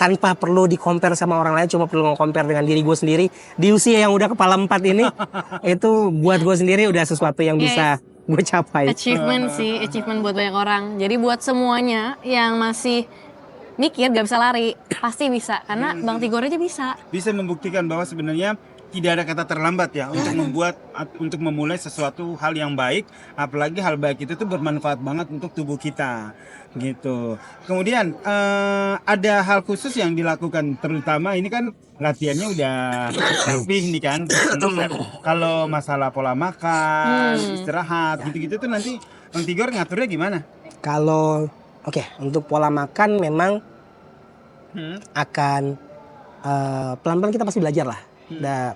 Speaker 3: tanpa perlu di-compare sama orang lain, cuma perlu nge-compare dengan diri gue sendiri di usia yang udah kepala 4 ini. Itu buat gue sendiri udah sesuatu yang bisa gue capai.
Speaker 1: Achievement buat banyak orang. Jadi buat semuanya yang masih mikir gak bisa lari, pasti bisa. Karena Bang Tigor aja bisa.
Speaker 2: Bisa membuktikan bahwa sebenarnya tidak ada kata terlambat ya untuk memulai sesuatu hal yang baik, apalagi hal baik itu tuh bermanfaat banget untuk tubuh kita gitu. Kemudian ada hal khusus yang dilakukan, terutama ini kan latihannya udah rapih nih kan. Kalau masalah pola makan, istirahat gitu-gitu tuh nanti Bang Tigor ngaturnya gimana?
Speaker 3: Kalau untuk pola makan memang akan pelan-pelan kita pasti belajar lah.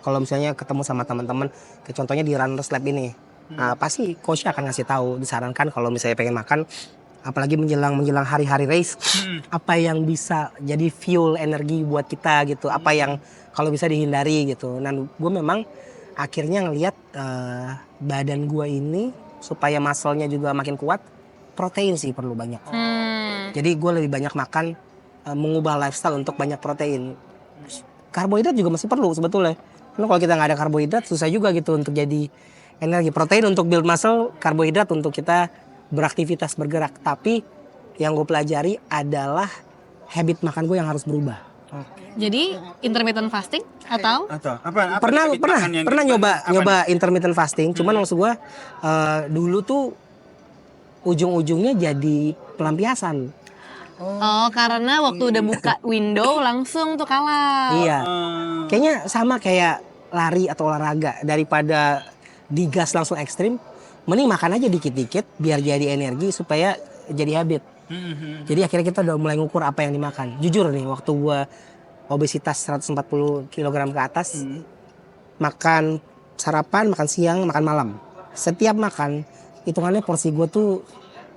Speaker 3: Kalau misalnya ketemu sama teman-teman, contohnya di Runners Lab ini, pasti coach akan ngasih tahu, disarankan kalau misalnya pengen makan, apalagi menjelang hari-hari race, apa yang bisa jadi fuel energi buat kita gitu, apa yang kalau bisa dihindari gitu. Nah, gue memang akhirnya ngelihat badan gue ini supaya muscle-nya juga makin kuat, protein sih perlu banyak. Jadi gue lebih banyak makan, mengubah lifestyle untuk banyak protein. Karbohidrat juga masih perlu sebetulnya. Karena kalau kita nggak ada karbohidrat susah juga gitu untuk jadi energi. Protein untuk build muscle, karbohidrat untuk kita beraktivitas bergerak. Tapi yang gue pelajari adalah habit makan gue yang harus berubah.
Speaker 1: Jadi intermittent fasting atau?
Speaker 2: Apa
Speaker 3: Pernah nyoba intermittent fasting. Cuman maksud gue dulu tuh ujung-ujungnya jadi pelampiasan.
Speaker 1: Oh, karena waktu udah buka window langsung tuh kalah.
Speaker 3: Iya. Kayaknya sama kayak lari atau olahraga, daripada digas langsung ekstrim, mending makan aja dikit-dikit biar jadi energi supaya jadi habit. Jadi akhirnya kita udah mulai ngukur apa yang dimakan. Jujur nih, waktu gue obesitas 140 kg ke atas, makan sarapan, makan siang, makan malam. Setiap makan, hitungannya porsi gue tuh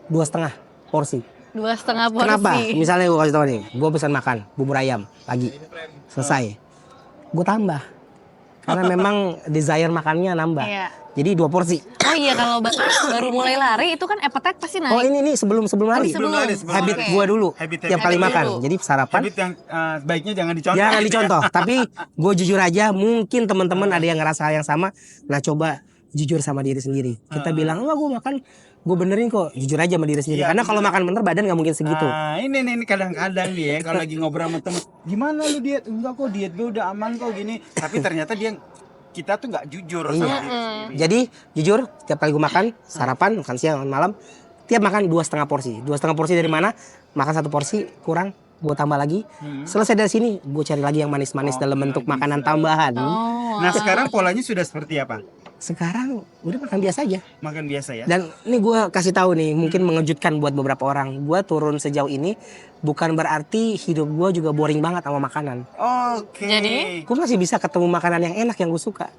Speaker 3: 2,5 porsi.
Speaker 1: 2,5 porsi.
Speaker 3: Kenapa? Misalnya gue kasih tau nih, gue pesan makan bubur ayam pagi, selesai. Gue tambah, karena memang desire makannya nambah.
Speaker 1: Iya.
Speaker 3: Jadi 2 porsi.
Speaker 1: Oh iya, kalau baru mulai lari itu kan appetite pasti naik.
Speaker 3: Oh ini sebelum lari.
Speaker 1: sebelum lari,
Speaker 3: Habit gue dulu, tiap kali makan.
Speaker 1: dulu.
Speaker 3: Jadi sarapan.
Speaker 2: Habit yang baiknya jangan dicontoh.
Speaker 3: Jangan dicontoh. Tapi gue jujur aja, mungkin teman-teman ada yang ngerasa hal yang sama. Nah coba jujur sama diri sendiri. Kita bilang, enggak gue makan, gue benerin kok. Jujur aja sama diri sendiri.
Speaker 2: Iya,
Speaker 3: Karena kalau makan bener badan nggak mungkin segitu.
Speaker 2: Ini kadang-kadang nih ya kalau lagi ngobrol sama temen, gimana lu diet? Enggak kok, diet gue udah aman kok gini. Tapi ternyata kita tuh nggak jujur sama diri sendiri.
Speaker 3: Jadi jujur, tiap kali gue makan, sarapan, makan siang, makan malam, tiap makan 2,5 porsi. 2,5 porsi dari mana? Makan 1 porsi kurang, gue tambah lagi. Selesai dari sini, gue cari lagi yang manis-manis dalam bentuk makanan tambahan.
Speaker 2: Nah sekarang polanya sudah seperti apa?
Speaker 3: Sekarang udah makan biasa aja.
Speaker 2: Makan biasa ya?
Speaker 3: Dan ini gue kasih tahu nih, mungkin mengejutkan buat beberapa orang. Gue turun sejauh ini bukan berarti hidup gue juga boring banget sama makanan.
Speaker 2: Oke.
Speaker 1: Jadi?
Speaker 3: Gue masih bisa ketemu makanan yang enak yang gue suka.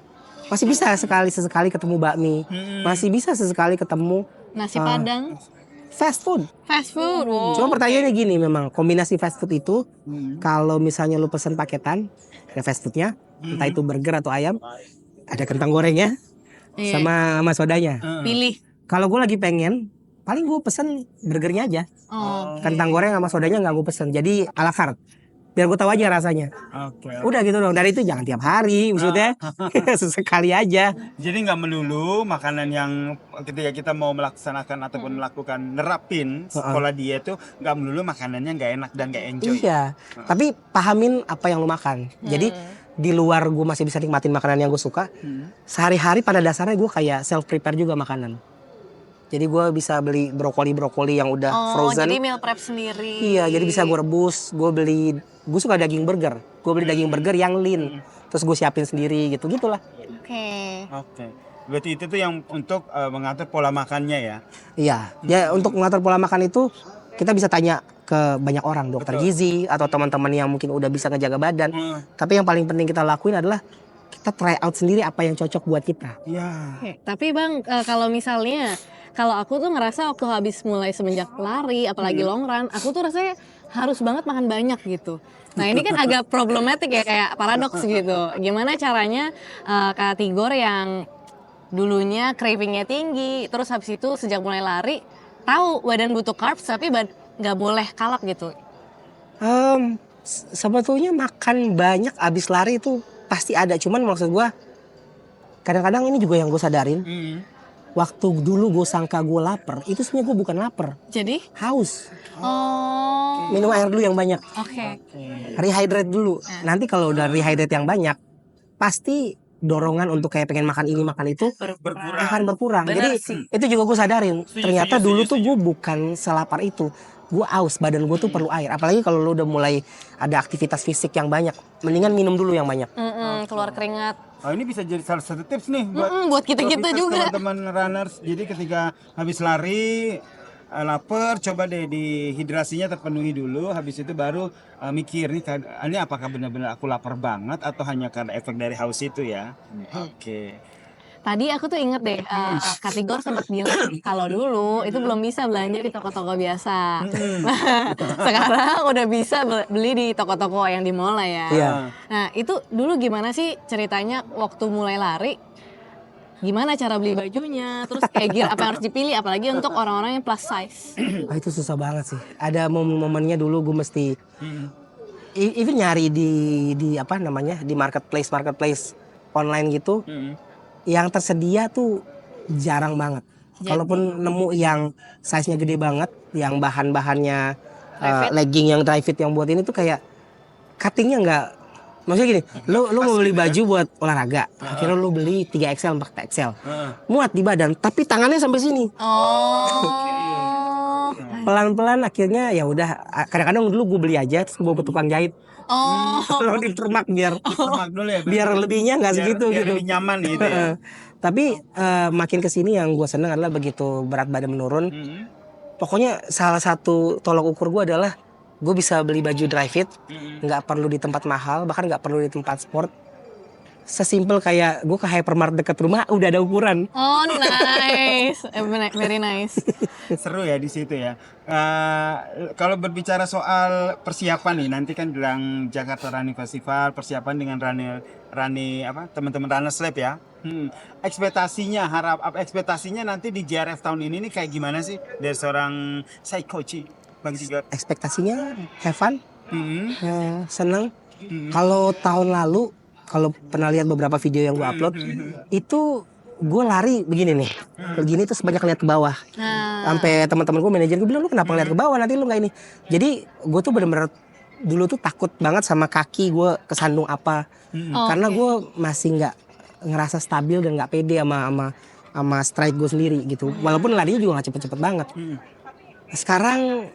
Speaker 3: Masih bisa sesekali ketemu bakmi. Masih bisa sesekali ketemu
Speaker 1: Nasi Padang,
Speaker 3: fast food.
Speaker 1: fast food. Wow.
Speaker 3: Cuma pertanyaannya gini, memang kombinasi fast food itu kalau misalnya lu pesen paketan, ada fast foodnya, entah itu burger atau ayam, ada kentang gorengnya,
Speaker 1: Iya.
Speaker 3: sama sodanya.
Speaker 1: Pilih.
Speaker 3: Kalau gue lagi pengen, paling gue pesen burgernya aja.
Speaker 1: Oh.
Speaker 3: Kentang goreng sama sodanya nggak gue pesen. Jadi ala carte. Biar gue tahu aja rasanya.
Speaker 2: Oke.
Speaker 3: Udah gitu dong. Dari itu jangan tiap hari maksudnya. Sesekali aja.
Speaker 2: Jadi nggak melulu makanan yang ketika kita mau melaksanakan ataupun melakukan nerapin pola diet itu nggak melulu makanannya nggak enak dan nggak enjoy.
Speaker 3: Iya. Tapi pahamin apa yang lu makan. Jadi di luar gue masih bisa nikmatin makanan yang gue suka. Sehari-hari pada dasarnya gue kayak self prepare juga makanan. Jadi gue bisa beli brokoli yang udah frozen.
Speaker 1: Jadi meal prep sendiri.
Speaker 3: Iya, jadi bisa gue rebus. Gue suka daging burger. Gue beli daging burger yang lean. Terus gue siapin sendiri gitu, gitulah.
Speaker 2: Oke. Berarti itu tuh yang untuk mengatur pola makannya ya.
Speaker 3: Iya, ya untuk mengatur pola makan itu kita bisa tanya ke banyak orang, dokter gizi atau teman-teman yang mungkin udah bisa ngejaga badan. Tapi yang paling penting kita lakuin adalah kita try out sendiri apa yang cocok buat kita.
Speaker 2: Iya.
Speaker 1: Oke, tapi Bang, kalau misalnya kalau aku tuh ngerasa waktu habis mulai semenjak lari, apalagi long run, aku tuh rasanya harus banget makan banyak gitu. Nah ini kan agak problematik ya, kayak paradoks gitu. Gimana caranya Kak Tigor yang dulunya cravingnya tinggi, terus habis itu sejak mulai lari, tahu badan butuh carbs tapi nggak boleh kalap gitu.
Speaker 3: Sebetulnya makan banyak abis lari itu pasti ada. Cuman maksud gue kadang-kadang ini juga yang gue sadarin. Waktu dulu gue sangka gue lapar, itu sebenarnya gue bukan lapar.
Speaker 1: Jadi?
Speaker 3: Haus.
Speaker 1: Oh.
Speaker 3: Minum air dulu yang banyak.
Speaker 1: Oke.
Speaker 3: Rehydrate dulu. Nanti kalau udah rehydrate yang banyak, pasti dorongan untuk kayak pengen makan ini makan itu akan berkurang.
Speaker 1: Bener
Speaker 3: Jadi
Speaker 1: sih.
Speaker 3: itu juga gue sadarin. Ternyata dulu tuh gue bukan selapar itu. Gue aus, badan gue tuh perlu air. Apalagi kalau lu udah mulai ada aktivitas fisik yang banyak, mendingan minum dulu yang banyak.
Speaker 1: Keluar keringat.
Speaker 2: Oh, ini bisa jadi salah satu tips nih
Speaker 1: Buat kita-kita juga.
Speaker 2: teman-teman runners. Jadi ketika habis lari lapar, coba deh dehidrasinya terpenuhi dulu. Habis itu baru mikir nih, ini apakah benar-benar aku lapar banget atau hanya karena efek dari haus itu ya? Oke.
Speaker 1: Tadi aku tuh inget deh, Kak Tigor sempat bilang kalau dulu itu belum bisa belanja di toko-toko biasa. Sekarang udah bisa beli di toko-toko yang di mall lah ya.
Speaker 3: Iya.
Speaker 1: Nah itu dulu gimana sih ceritanya waktu mulai lari? Gimana cara beli bajunya? Terus kayak gear apa yang harus dipilih? Apalagi untuk orang-orang yang plus size.
Speaker 3: Itu susah banget sih. Ada momen-momennya dulu gue mesti even nyari di apa namanya di marketplace online gitu. Yang tersedia tuh jarang banget. Kalaupun nemu yang size-nya gede banget, yang bahan-bahannya legging yang dry fit yang buat ini tuh kayak cuttingnya nggak, maksudnya gini, lu mau beli baju buat olahraga, akhirnya lu beli 3XL 4XL, muat di badan, tapi tangannya sampai sini.
Speaker 1: Oh.
Speaker 3: Pelan-pelan akhirnya ya udah, kadang-kadang dulu gue beli aja terus gue bawa ke tukang jahit. Kalau di termak biar
Speaker 2: Dulu ya,
Speaker 3: biar lebihnya nggak segitu
Speaker 2: biar
Speaker 3: gitu.
Speaker 2: lebih nyaman gitu ya.
Speaker 3: Tapi makin kesini yang gue seneng adalah begitu berat badan menurun, Pokoknya salah satu tolok ukur gue adalah gue bisa beli baju dry fit, nggak perlu di tempat mahal, bahkan nggak perlu di tempat sport. Sesimpel kayak gue ke hypermart dekat rumah udah ada ukuran.
Speaker 1: Oh nice, very nice.
Speaker 2: Seru ya di situ ya. Kalau berbicara soal persiapan nih, nanti kan bilang Jakarta Running Festival, persiapan dengan teman-teman Runners Lab ya. Ekspektasinya nanti di JRF tahun ini nih kayak gimana sih dari seorang Saikoji, Bang Tigor?
Speaker 3: Ekspektasinya have fun, seneng. Kalau tahun lalu, kalau pernah lihat beberapa video yang gue upload, itu gue lari begini nih, begini terus banyak lihat ke bawah. Sampai teman-teman gue, manajer gue bilang, lu kenapa ngeliat ke bawah, nanti lu nggak ini. Jadi gue tuh bener-bener dulu tuh takut banget sama kaki gue kesandung apa, karena gue masih nggak ngerasa stabil dan nggak pede sama stride gue sendiri gitu. Walaupun larinya juga nggak cepet-cepet banget. Sekarang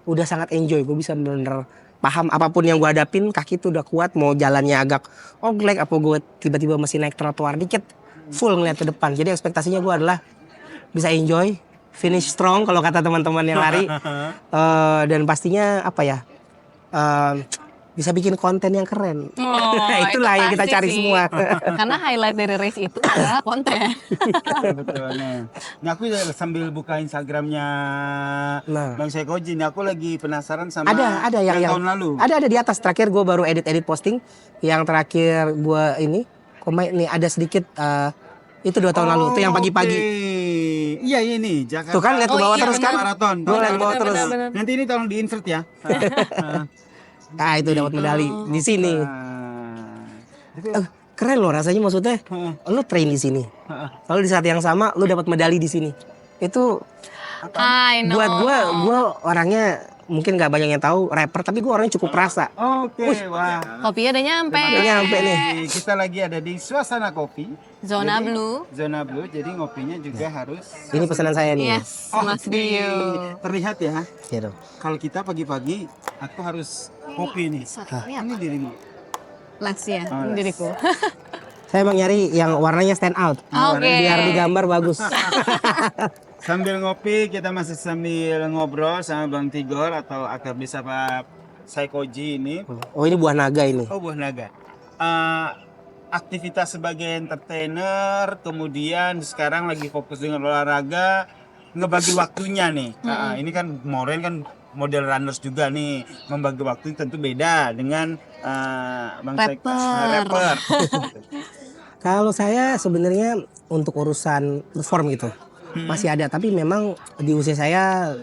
Speaker 3: udah sangat enjoy, gue bisa bener-bener paham apapun yang gue hadapin, kaki tuh udah kuat, mau jalannya agak oglek, apa gue tiba-tiba masih naik trotoar dikit, full ngeliat ke depan. Jadi ekspektasinya gue adalah bisa enjoy, finish strong kalau kata teman-teman yang lari, dan pastinya apa ya, bisa bikin konten yang keren. Itulah yang kita cari semua.
Speaker 1: Karena highlight dari race itu adalah konten.
Speaker 2: Betul. Nah, aku sambil buka Instagramnya Bang Saikoji, aku lagi penasaran sama
Speaker 3: ada yang
Speaker 2: tahun lalu.
Speaker 3: Ada di atas. Terakhir gue baru edit posting. Yang terakhir gue ini nih ada sedikit itu 2 tahun lalu tuh yang pagi-pagi.
Speaker 2: Iya ini Jakarta.
Speaker 3: Tuh kan lihat ke bawah terus kan.
Speaker 2: Maraton.
Speaker 3: Gue lihat ke bawah terus.
Speaker 2: Nanti ini tolong di insert ya.
Speaker 3: Nah itu dapat medali di sini. Keren loh rasanya, maksudnya lu train di sini, lalu di saat yang sama lu dapat medali di sini. Itu buat gue orangnya mungkin nggak banyak yang tahu, rapper, tapi gue orangnya cukup perasa.
Speaker 2: Wah.
Speaker 1: Kopinya udah nyampe.
Speaker 3: nih.
Speaker 2: Kita lagi ada di suasana kopi.
Speaker 1: Zona Blue.
Speaker 2: Zona Blue, jadi ngopinya juga harus.
Speaker 3: Ini pesanan saya nih.
Speaker 1: Yes, Mas Dio.
Speaker 2: Terlihat ya.
Speaker 3: Gitu.
Speaker 2: Kalau kita pagi-pagi, aku harus kopi nih. Ini dirimu.
Speaker 1: Les ya, ini diriku.
Speaker 3: Saya emang nyari yang warnanya stand out, biar digambar bagus.
Speaker 2: Sambil ngopi, kita masih sambil ngobrol sama Bang Tigor atau akrab disapa Saikoji ini.
Speaker 3: Oh ini buah naga ini.
Speaker 2: Oh buah naga. Aktivitas sebagai entertainer, kemudian sekarang lagi fokus dengan olahraga, ngebagi waktunya nih. Ini kan Moren kan model runners juga nih, membagi waktu tentu beda dengan Bang rapper.
Speaker 3: Kalau saya sebenarnya untuk urusan perform gitu masih ada, tapi memang di usia saya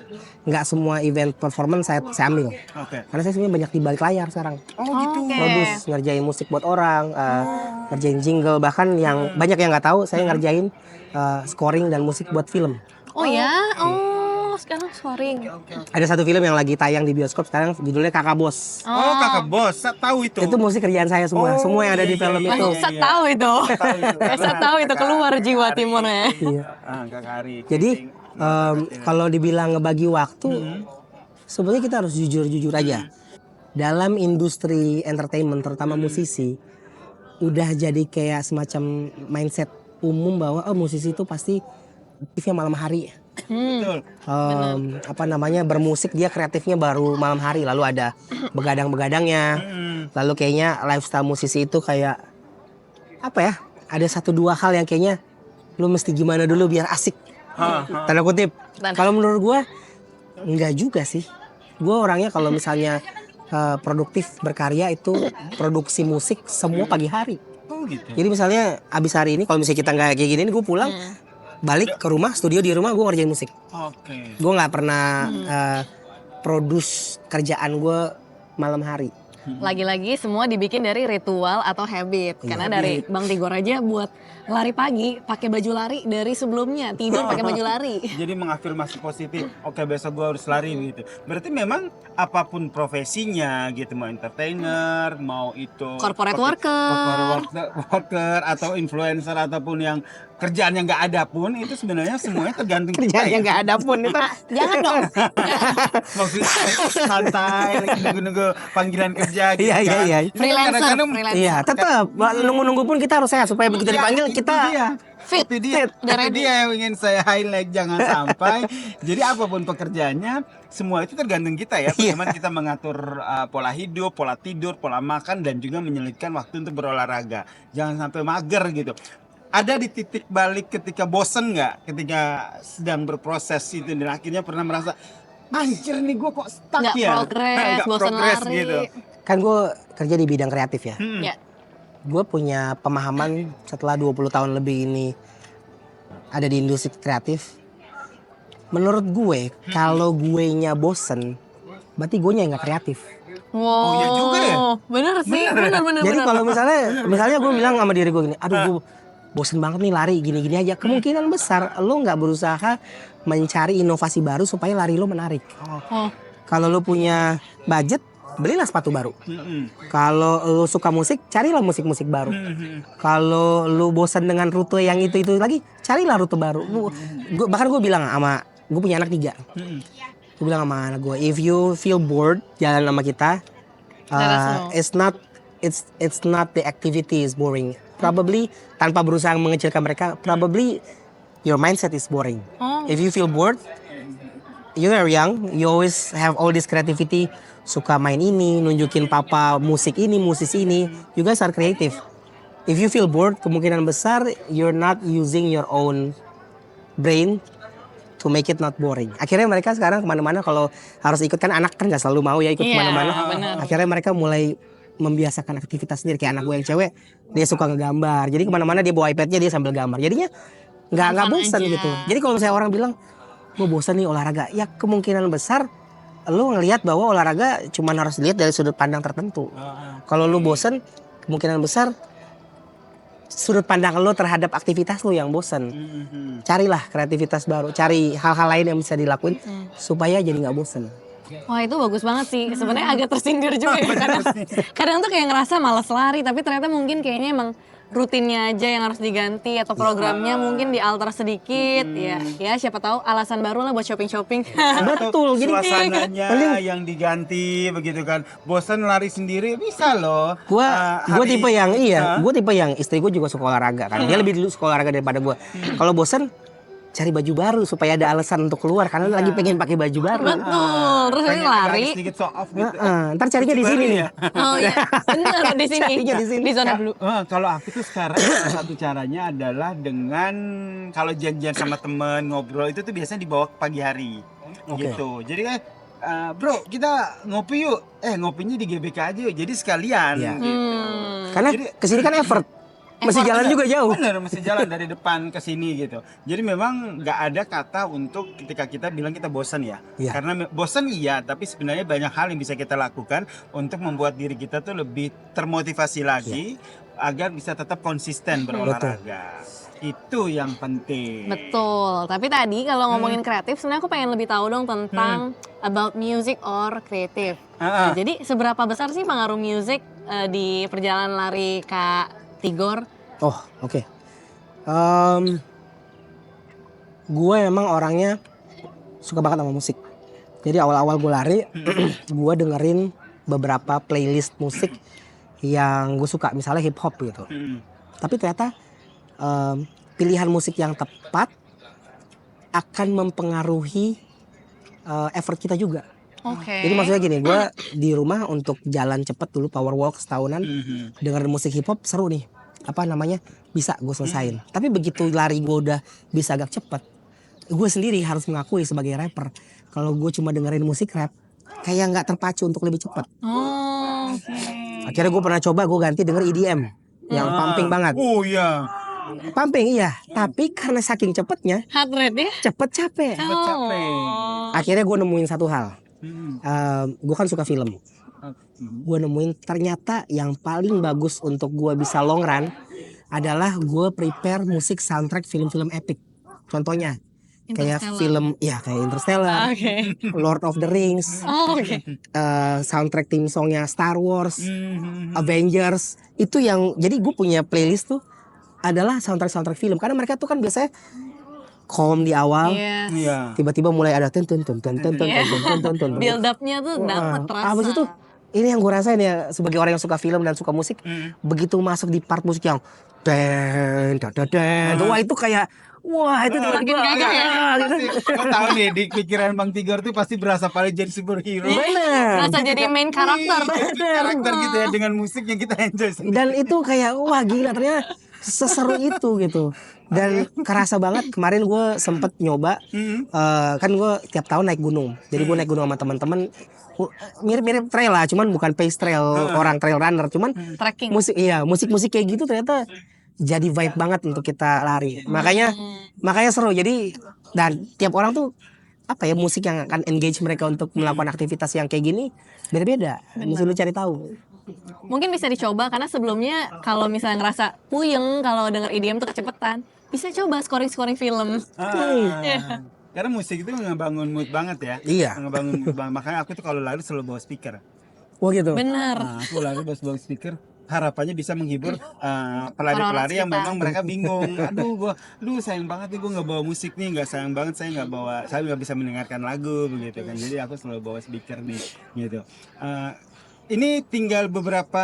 Speaker 3: nggak semua event performance saya ambil. Karena saya sebenarnya banyak di balik layar sekarang. Produce, ngerjain musik buat orang, ngerjain jingle, bahkan yang banyak yang nggak tahu saya ngerjain scoring dan musik buat film.
Speaker 1: Oh ya, sekarang scoring.
Speaker 3: Ada satu film yang lagi tayang di bioskop sekarang, judulnya Kakak Bos.
Speaker 2: Oh Kakak Bos, saya tahu itu.
Speaker 3: Itu musik kerjaan saya semua, semua yang ada di film itu.
Speaker 1: Saya tahu itu. Saya tahu itu keluar jiwa timurnya.
Speaker 3: Iya.
Speaker 2: Kakak Ari.
Speaker 3: Jadi kalau dibilang ngebagi waktu, sebenarnya kita harus jujur-jujur aja. Dalam industri entertainment, terutama musisi, udah jadi kayak semacam mindset umum bahwa musisi itu pasti aktifnya malam hari.
Speaker 2: Betul.
Speaker 3: Bermusik dia kreatifnya baru malam hari, lalu ada begadang-begadangnya. Lalu kayaknya lifestyle musisi itu kayak apa ya? Ada 1-2 hal yang kayaknya lu mesti gimana dulu biar asik. Tanda kutip. Kalau menurut gue enggak juga sih. Gue orangnya kalau misalnya produktif berkarya itu produksi musik semua pagi hari.
Speaker 2: Gitu.
Speaker 3: Jadi misalnya abis hari ini kalau misalnya kita nggak kayak gini, gue pulang balik ke rumah, studio di rumah, gue ngerjain musik. Gue nggak pernah produce kerjaan gue malam hari.
Speaker 1: Lagi-lagi semua dibikin dari ritual atau habit. Karena dari Bang Tigor aja buat lari pagi pakai baju lari dari sebelumnya, tidur pakai baju lari.
Speaker 2: Jadi mengafirmasi positif. Oke, besok gue harus lari gitu. Berarti memang apapun profesinya gitu, mau entertainer, mau itu
Speaker 1: corporate worker
Speaker 2: atau influencer ataupun yang kerjaan yang nggak ada pun, itu sebenarnya semuanya tergantung
Speaker 3: kerjaan yang nggak ada pun itu
Speaker 1: jangan dong.
Speaker 2: Maksudnya santai lagi nunggu panggilan kerja gitu.
Speaker 3: Iya.
Speaker 1: Freelancer.
Speaker 3: Iya, tetap nunggu-nunggu pun kita harus sehat supaya begitu dipanggil kita
Speaker 1: Fit.
Speaker 2: Itu dia yang ingin saya highlight, jangan sampai. Jadi apapun pekerjaannya, semua itu tergantung kita ya. Bagaimana kita mengatur pola hidup, pola tidur, pola makan, dan juga menyelipkan waktu untuk berolahraga. Jangan sampai mager gitu. Ada di titik balik ketika bosen nggak? Ketika sedang berproses itu dan akhirnya pernah merasa, anjir nih gue kok stuck
Speaker 1: Nggak
Speaker 2: ya?
Speaker 1: progres,
Speaker 2: Nggak
Speaker 1: bosen
Speaker 2: progres
Speaker 1: lari.
Speaker 2: gitu.
Speaker 3: Kan gue kerja di bidang kreatif ya.
Speaker 1: Ya.
Speaker 3: Gue punya pemahaman setelah 20 tahun lebih ini ada di industri kreatif. Menurut gue, kalau gue nya bosen, berarti gue nya nggak kreatif.
Speaker 1: Wow.
Speaker 2: Oh, iya juga ya?
Speaker 1: Bener sih, bener.
Speaker 3: Jadi kalau misalnya gue bilang sama diri gue gini, aduh gue bosen banget nih lari gini-gini aja. Kemungkinan besar lo nggak berusaha mencari inovasi baru supaya lari lo menarik.
Speaker 1: Oh.
Speaker 3: Kalau lo punya budget, belilah sepatu baru. Kalau lo suka musik, carilah musik-musik baru. Kalau lo bosan dengan rute yang itu lagi, carilah rute baru. Bahkan gue bilang sama, gue punya anak 3. Gue bilang sama anak gue, if you feel bored jalan sama kita, it's not the activity is boring. Probably tanpa berusaha mengecilkan mereka, probably your mindset is boring. If you feel bored, you are young, you always have all this creativity, suka main ini, nunjukin papa musisi ini, you guys are creative. If you feel bored, kemungkinan besar you're not using your own brain to make it not boring. Akhirnya mereka sekarang kemana-mana kalau harus ikut, kan anak kan nggak selalu mau ya ikut kemana-mana. Akhirnya mereka mulai membiasakan aktivitas sendiri. Kayak anak gue yang cewek, dia suka ngegambar. Jadi kemana-mana dia bawa iPadnya, dia sambil gambar. Jadinya nggak bosan gitu. Jadi kalau misalnya orang bilang, gue bosan nih olahraga, ya kemungkinan besar lo ngelihat bahwa olahraga cuma harus dilihat dari sudut pandang tertentu. Kalau lo bosan, kemungkinan besar sudut pandang lo terhadap aktivitas lo yang bosan. Carilah kreativitas baru, cari hal-hal lain yang bisa dilakuin supaya jadi nggak bosan.
Speaker 1: Wah, itu bagus banget sih. Sebenarnya agak tersindir juga ya. Kadang tuh kayak ngerasa malas lari, tapi ternyata mungkin kayaknya emang rutinnya aja yang harus diganti atau programnya mungkin dialter sedikit. Ya siapa tahu alasan baru lah buat shopping.
Speaker 3: Betul, jadi
Speaker 2: suasananya yang diganti begitu kan. Bosan lari sendiri bisa loh.
Speaker 3: Gue tipe yang istri gue juga suka olahraga kan. Dia lebih dulu suka olahraga daripada gue. Kalau bosan, cari baju baru supaya ada alasan untuk keluar karena lagi pengen pakai baju baru.
Speaker 1: Betul, terus ini lari.
Speaker 2: Sedikit show off gitu.
Speaker 3: Ntar carinya di sini nih.
Speaker 1: Oh iya, bener di sini. Di zona blue.
Speaker 2: Kalau aku tuh sekarang satu caranya adalah dengan kalau janjian sama temen ngobrol itu tuh biasanya dibawa ke pagi hari. Gitu. Jadi kan bro kita ngopi yuk. Ngopinya di GBK aja yuk. Jadi sekalian gitu.
Speaker 3: Karena kesini kan effort. Masih jalan juga jauh.
Speaker 2: Bener, masih jalan dari depan ke sini gitu. Jadi memang nggak ada kata untuk ketika kita bilang kita bosan ya. Karena bosan iya, tapi sebenarnya banyak hal yang bisa kita lakukan untuk membuat diri kita tuh lebih termotivasi lagi agar bisa tetap konsisten berolahraga. Itu yang penting.
Speaker 1: Betul. Tapi tadi kalau ngomongin kreatif, sebenarnya aku pengen lebih tahu dong tentang about music or creative. Jadi seberapa besar sih pengaruh music di perjalanan lari Kak Tigor?
Speaker 3: Oke. Gue emang orangnya suka banget sama musik. Jadi awal-awal gue lari, gue dengerin beberapa playlist musik yang gue suka, misalnya hip hop gitu. Tapi ternyata pilihan musik yang tepat akan mempengaruhi effort kita juga. Jadi maksudnya gini, gue di rumah untuk jalan cepet dulu power walk setahunan, dengerin musik hip hop seru nih. Bisa gue selesain. Tapi begitu lari gue udah bisa agak cepet, gue sendiri harus mengakui sebagai rapper, kalau gue cuma dengerin musik rap, kayak nggak terpacu untuk lebih cepet. Akhirnya gue pernah coba, gue ganti denger EDM yang pumping banget. Pumping iya, tapi karena saking cepetnya,
Speaker 1: Heart rate ya?
Speaker 3: Cepet capek. Akhirnya gue nemuin satu hal. Gue kan suka film. Gue nemuin ternyata yang paling bagus untuk gue bisa long run adalah gue prepare musik soundtrack film-film epic. Contohnya kayak film kayak Interstellar, Lord of the Rings, soundtrack theme songnya Star Wars, Avengers. Itu yang jadi gue punya playlist tuh adalah soundtrack film, karena mereka tuh kan biasanya calm di awal, tiba-tiba mulai ada build up-nya tuh dapat terasa. Abis itu ini yang gue rasain ya sebagai orang yang suka film dan suka musik, begitu masuk di part musik yang wah itu kayak wah itu
Speaker 1: Makin gagah ya.
Speaker 2: Lo tahu nih di pikiran Bang Tigor tuh pasti berasa paling jadi superhero.
Speaker 3: Bener.
Speaker 1: Rasa jadi main karakter.
Speaker 2: Karakter gitu ya dengan musik yang kita enjoy sendiri.
Speaker 3: Dan itu kayak wah gila ternyata seseru itu gitu. Dan kerasa banget kemarin gue sempet nyoba kan gue tiap tahun naik gunung. Jadi gue naik gunung sama teman-teman mirip-mirip trail lah, cuman bukan pace trail orang trail runner, cuman
Speaker 1: Trekking.
Speaker 3: musik kayak gitu ternyata jadi vibe banget untuk kita lari. Makanya seru. Jadi dan tiap orang tuh apa ya musik yang akan engage mereka untuk melakukan aktivitas yang kayak gini beda-beda. Mesti lu cari tahu.
Speaker 1: Mungkin bisa dicoba karena sebelumnya kalau misalnya ngerasa puyeng kalau denger EDM tuh kecepetan, bisa coba scoring film.
Speaker 2: Karena musik itu ngebangun mood banget ya.
Speaker 3: Iya.
Speaker 2: Ngebangun mood banget. Makanya aku tuh kalau lari selalu bawa speaker.
Speaker 3: Oh gitu.
Speaker 1: Bener.
Speaker 2: Nah, aku lari bawa speaker. Harapannya bisa menghibur pelari-pelari yang memang mereka bingung. Aduh, sayang banget nih gue nggak bawa musik nih, nggak sayang banget saya nggak bisa mendengarkan lagu begitu kan. Jadi aku selalu bawa speaker nih, gitu. Ini tinggal beberapa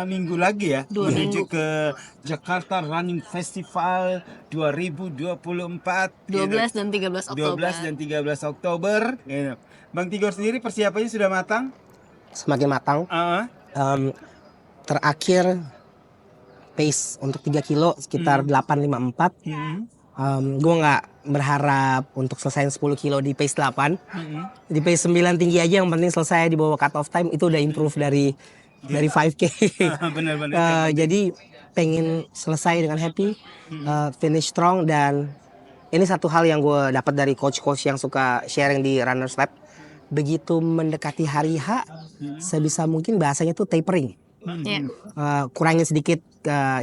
Speaker 2: minggu lagi ya menuju ke Jakarta Running Festival 2024.
Speaker 1: 12 dan 13 Oktober.
Speaker 2: 12 dan 13 Oktober. Gitu. Bang Tigor sendiri persiapannya sudah matang?
Speaker 3: Semakin matang. Terakhir pace untuk 3 kilo sekitar 8.54. Gue nggak berharap untuk selesai 10 kilo di pace 8. Di pace 9 tinggi aja, yang penting selesai di bawah cut off time, itu udah improve dari 5K.
Speaker 2: Benar-benar.
Speaker 3: Jadi pengen selesai dengan happy, finish strong. Dan ini satu hal yang gue dapat dari coach-coach yang suka sharing di Runners Lab. Begitu mendekati hari H, sebisa mungkin bahasanya tuh tapering. Kurangin sedikit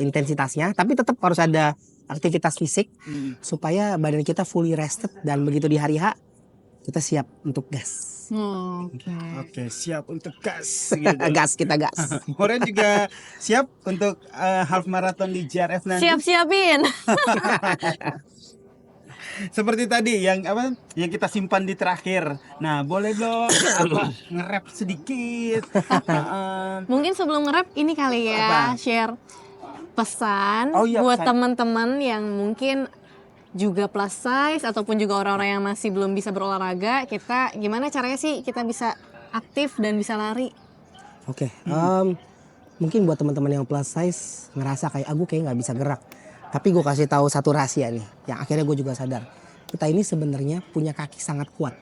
Speaker 3: intensitasnya, tapi tetap harus ada aktivitas fisik supaya badan kita fully rested, dan begitu di hari H kita siap untuk gas.
Speaker 2: Oke, siap untuk gas. Gitu.
Speaker 3: Kita gas.
Speaker 2: Moren juga siap untuk half marathon di JRF nanti.
Speaker 1: Siap-siapin.
Speaker 2: Seperti tadi yang kita simpan di terakhir. Nah, boleh dong nge-rap sedikit.
Speaker 1: Mungkin sebelum nge-rap ini kali ya, share pesan buat teman-teman yang mungkin juga plus size ataupun juga orang-orang yang masih belum bisa berolahraga. Kita gimana caranya sih kita bisa aktif dan bisa lari?
Speaker 3: Oke. Mungkin buat teman-teman yang plus size ngerasa kayak aku kayak nggak bisa gerak. Tapi gue kasih tahu satu rahasia nih, yang akhirnya gue juga sadar. Kita ini sebenarnya punya kaki sangat kuat.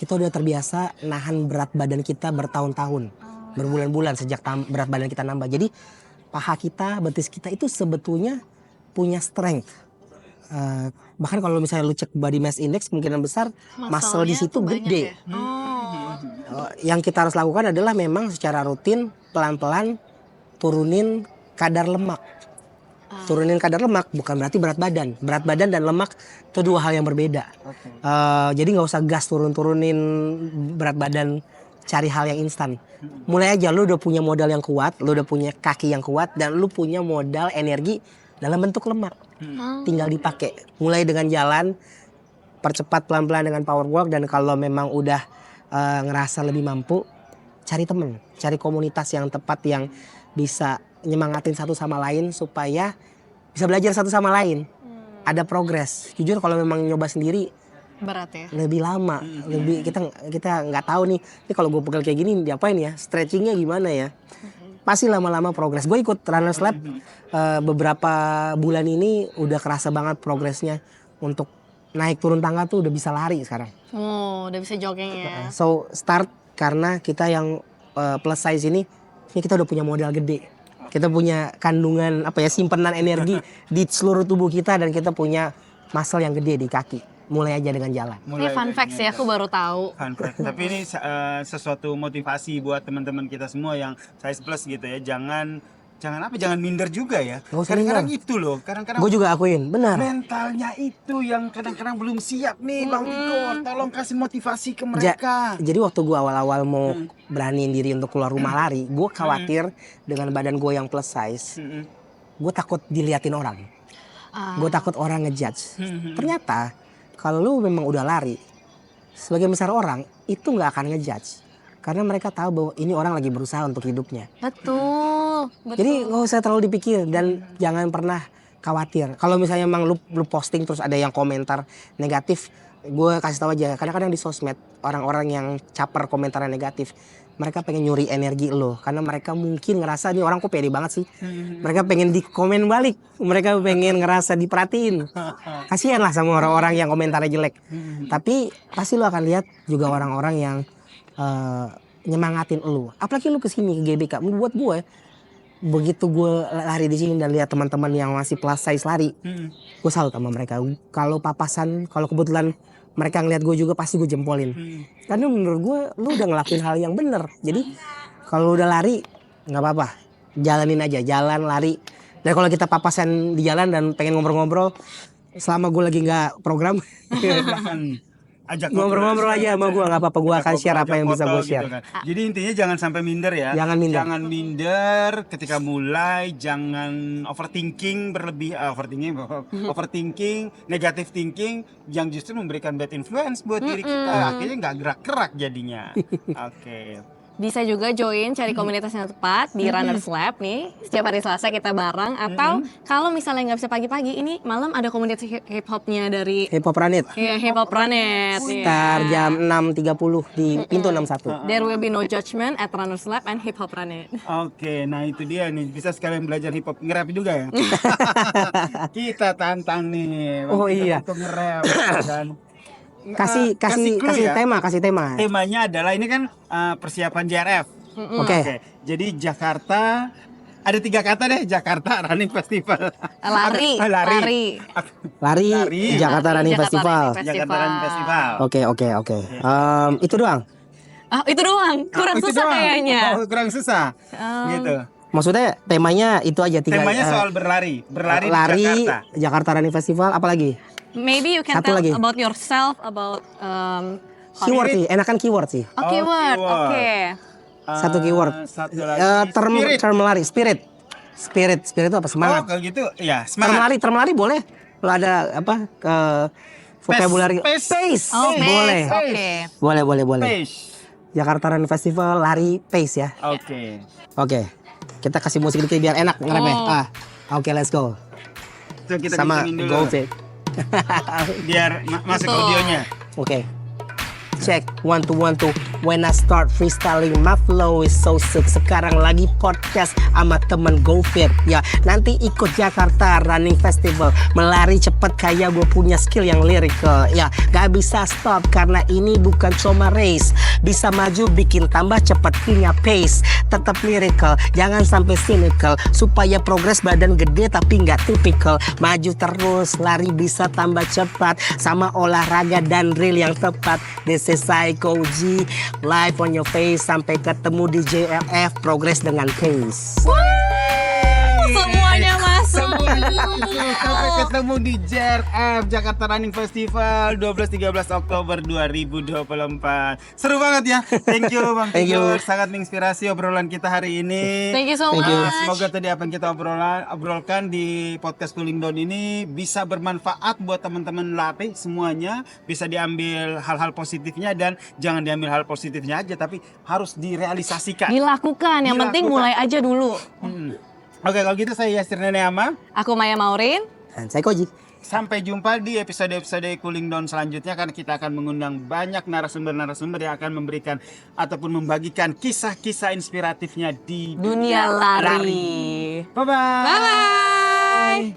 Speaker 3: Kita udah terbiasa nahan berat badan kita bertahun-tahun, berbulan-bulan sejak berat badan kita nambah. Jadi paha kita, betis kita itu sebetulnya punya strength. Bahkan kalau misalnya lu cek body mass index, kemungkinan besar muscle di situ gede. Yang kita harus lakukan adalah memang secara rutin, pelan-pelan turunin kadar lemak. Turunin kadar lemak bukan berarti berat badan. Berat badan dan lemak itu dua hal yang berbeda. Jadi nggak usah gas turunin berat badan, cari hal yang instan. Mulai aja lu udah punya modal yang kuat, lu udah punya kaki yang kuat, dan lu punya modal energi dalam bentuk lemak. Tinggal dipakai. Mulai dengan jalan, percepat pelan-pelan dengan power walk, dan kalau memang udah ngerasa lebih mampu, cari temen, cari komunitas yang tepat yang bisa nyemangatin satu sama lain supaya bisa belajar satu sama lain. Ada progres. Jujur kalau memang nyoba sendiri
Speaker 1: berat ya.
Speaker 3: Lebih lama, lebih kita nggak tahu nih. Ini kalau gue pegal kayak gini diapain ya? Stretchingnya gimana ya? Pasti lama-lama progres. Gue ikut Runners Lab beberapa bulan ini udah kerasa banget progresnya. Untuk naik turun tangga tuh udah bisa lari sekarang.
Speaker 1: Udah bisa jogging ya.
Speaker 3: So start karena kita yang plus size ini kita udah punya modal gede. Kita punya kandungan simpanan energi di seluruh tubuh kita, dan kita punya muscle yang gede di kaki. Mulai aja dengan jalan.
Speaker 1: Ini fun fact sih, aku baru tahu.
Speaker 2: Fun fact. Tapi ini sesuatu motivasi buat teman-teman kita semua yang size plus gitu ya. Jangan minder juga ya. Kadang-kadang itu loh. Kadang-kadang
Speaker 3: gue juga akuin, benar.
Speaker 2: Mentalnya itu yang kadang-kadang belum siap nih, Bang Tigor. Tolong kasih motivasi ke mereka.
Speaker 3: Jadi waktu gue awal-awal mau beraniin diri untuk keluar rumah lari, gue khawatir dengan badan gue yang plus size. Gue takut diliatin orang. Gue takut orang ngejudge. Ternyata kalau lu memang udah lari, sebagian besar orang itu nggak akan ngejudge. karena mereka tahu bahwa ini orang lagi berusaha untuk hidupnya.
Speaker 1: Betul.
Speaker 3: Jadi nggak usah terlalu dipikir dan jangan pernah khawatir. Kalau misalnya emang lu posting terus ada yang komentar negatif, gue kasih tahu aja. Kadang-kadang di sosmed orang-orang yang caper komentarnya negatif, mereka pengen nyuri energi lo, karena mereka mungkin ngerasa nih orang kok pede banget sih. Mereka pengen dikomen balik, mereka pengen ngerasa diperhatiin. Kasihan lah sama orang-orang yang komentarnya jelek. Tapi pasti lo akan lihat juga orang-orang yang nyemangatin lo. Apalagi lo kesini ke GBK, buat gue begitu gue lari di sini dan lihat teman-teman yang masih plus size lari, gue salut sama mereka. Kalau papasan, kalau kebetulan mereka ngeliat gue juga pasti gue jempolin. Karena menurut gue lu udah ngelakuin hal yang bener. Jadi kalau udah lari nggak apa-apa, jalanin aja, jalan lari. Dan kalau kita papasan di jalan dan pengen ngobrol-ngobrol, selama gue lagi nggak program,
Speaker 2: ajak
Speaker 3: ngobrol-ngobrol aja sama gue, nggak apa-apa, gue akan share apa yang bisa gue share.
Speaker 2: Gitu kan. Jadi intinya jangan sampai minder ya.
Speaker 3: Jangan minder.
Speaker 2: Jangan minder ketika mulai, jangan overthinking berlebih, overthinking, negative thinking yang justru memberikan bad influence buat diri kita. Akhirnya nggak gerak-gerak jadinya. Oke.
Speaker 1: Bisa juga join cari komunitas yang tepat di Runners Lab nih. Setiap hari Selasa kita bareng. Atau kalau misalnya nggak bisa pagi-pagi, ini malam ada komunitas hip hopnya dari
Speaker 3: Hip Hop Ranit.
Speaker 1: Iya, Hip Hop Planet.
Speaker 3: Sekitar jam 6.30 di pintu 61.
Speaker 1: There will be no judgment at Runners Lab and Hip Hop Planet.
Speaker 2: Oke, nah itu dia nih, bisa sekalian belajar hip hop, nge-rap juga ya. Kita tantang nih.
Speaker 3: Oh iya.
Speaker 2: Untuk nge-rap kan.
Speaker 3: Kasih
Speaker 2: clue ya.
Speaker 3: kasih tema.
Speaker 2: Temanya adalah ini kan persiapan JRF.
Speaker 3: Oke.
Speaker 2: Jadi Jakarta ada 3 kata deh, Jakarta Running Festival.
Speaker 1: Lari.
Speaker 3: Lari Jakarta Running Festival.
Speaker 2: Jakarta Running Festival.
Speaker 3: Oke. Itu doang.
Speaker 1: Itu doang. Kurang
Speaker 2: Itu
Speaker 1: susah
Speaker 2: doang.
Speaker 1: kayaknya.
Speaker 2: Kurang susah. Gitu.
Speaker 3: Maksudnya temanya itu aja 3.
Speaker 2: Temanya soal berlari di Jakarta.
Speaker 3: Jakarta Running Festival, apa lagi?
Speaker 1: Maybe you can
Speaker 3: Satu
Speaker 1: tell
Speaker 3: lagi.
Speaker 1: about yourself, about
Speaker 3: Keyword sih, enakan keyword sih.
Speaker 1: keyword.
Speaker 2: keyword.
Speaker 1: Oke.
Speaker 3: Satu keyword.
Speaker 2: Satu lagi.
Speaker 3: Term lari, spirit itu apa? Semangat.
Speaker 2: Kalau gitu ya
Speaker 3: Term
Speaker 2: semangat.
Speaker 3: lari boleh. Kalau ada apa vocabulary
Speaker 2: Pace.
Speaker 1: Oh,
Speaker 3: boleh.
Speaker 1: Oke.
Speaker 3: Boleh.
Speaker 2: Pace.
Speaker 3: Jakarta Running Festival lari pace ya. Oke. Kita kasih musik dikit biar enak ngerapnya. Oke, let's go.
Speaker 2: Itu kita
Speaker 3: Sama
Speaker 2: kencengin dulu.
Speaker 3: go fit.
Speaker 2: Biar masuk
Speaker 1: Betul.
Speaker 2: audionya.
Speaker 3: Oke. Check 1 2 1 2. When I start freestyling, my flow is so sick. Sekarang lagi podcast sama temen GoFit. Ya, nanti ikut Jakarta Running Festival. Melari cepet kayak gue punya skill yang lyrical. Ya, gak bisa stop karena ini bukan cuma race. Bisa maju bikin tambah cepet punya pace. Tetap lyrical, jangan sampai cynical. Supaya progres badan gede tapi gak typical. Maju terus, lari bisa tambah cepat. Sama olahraga dan drill yang tepat. This is Psycho G, live on your face. Sampai ketemu di JRF, progress dengan pace.
Speaker 1: Semuanya masuk.
Speaker 2: Sampai ketemu di JRF Jakarta Running Festival 12-13 Oktober 2024. Seru banget ya. Thank you Bang
Speaker 3: Thank you.
Speaker 2: Tigor. Sangat menginspirasi obrolan kita hari ini.
Speaker 1: Thank you so much.
Speaker 2: Semoga tadi apa yang kita obrolkan di podcast Cooling Down ini bisa bermanfaat buat teman-teman lari semuanya. Bisa diambil hal-hal positifnya dan jangan diambil hal positifnya aja, tapi harus direalisasikan.
Speaker 1: Dilakukan. Yang penting mulai aja dulu.
Speaker 2: Oke, kalau gitu saya Yasir Neneama.
Speaker 1: Aku Maya Maureen.
Speaker 3: Dan saya Koji.
Speaker 2: Sampai jumpa di episode-episode Cooling Down selanjutnya, karena kita akan mengundang banyak narasumber-narasumber yang akan memberikan ataupun membagikan kisah-kisah inspiratifnya di
Speaker 1: Dunia lari.
Speaker 2: Bye-bye.
Speaker 1: Bye.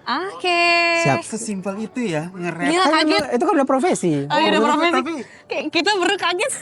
Speaker 1: Oke.
Speaker 3: Siap.
Speaker 2: Sesimpel itu ya nge-rap.
Speaker 1: Gila kaget.
Speaker 3: Itu kan udah profesi.
Speaker 1: Oh, iya, udah profesi.
Speaker 2: Tapi
Speaker 1: Kayak kita baru kaget.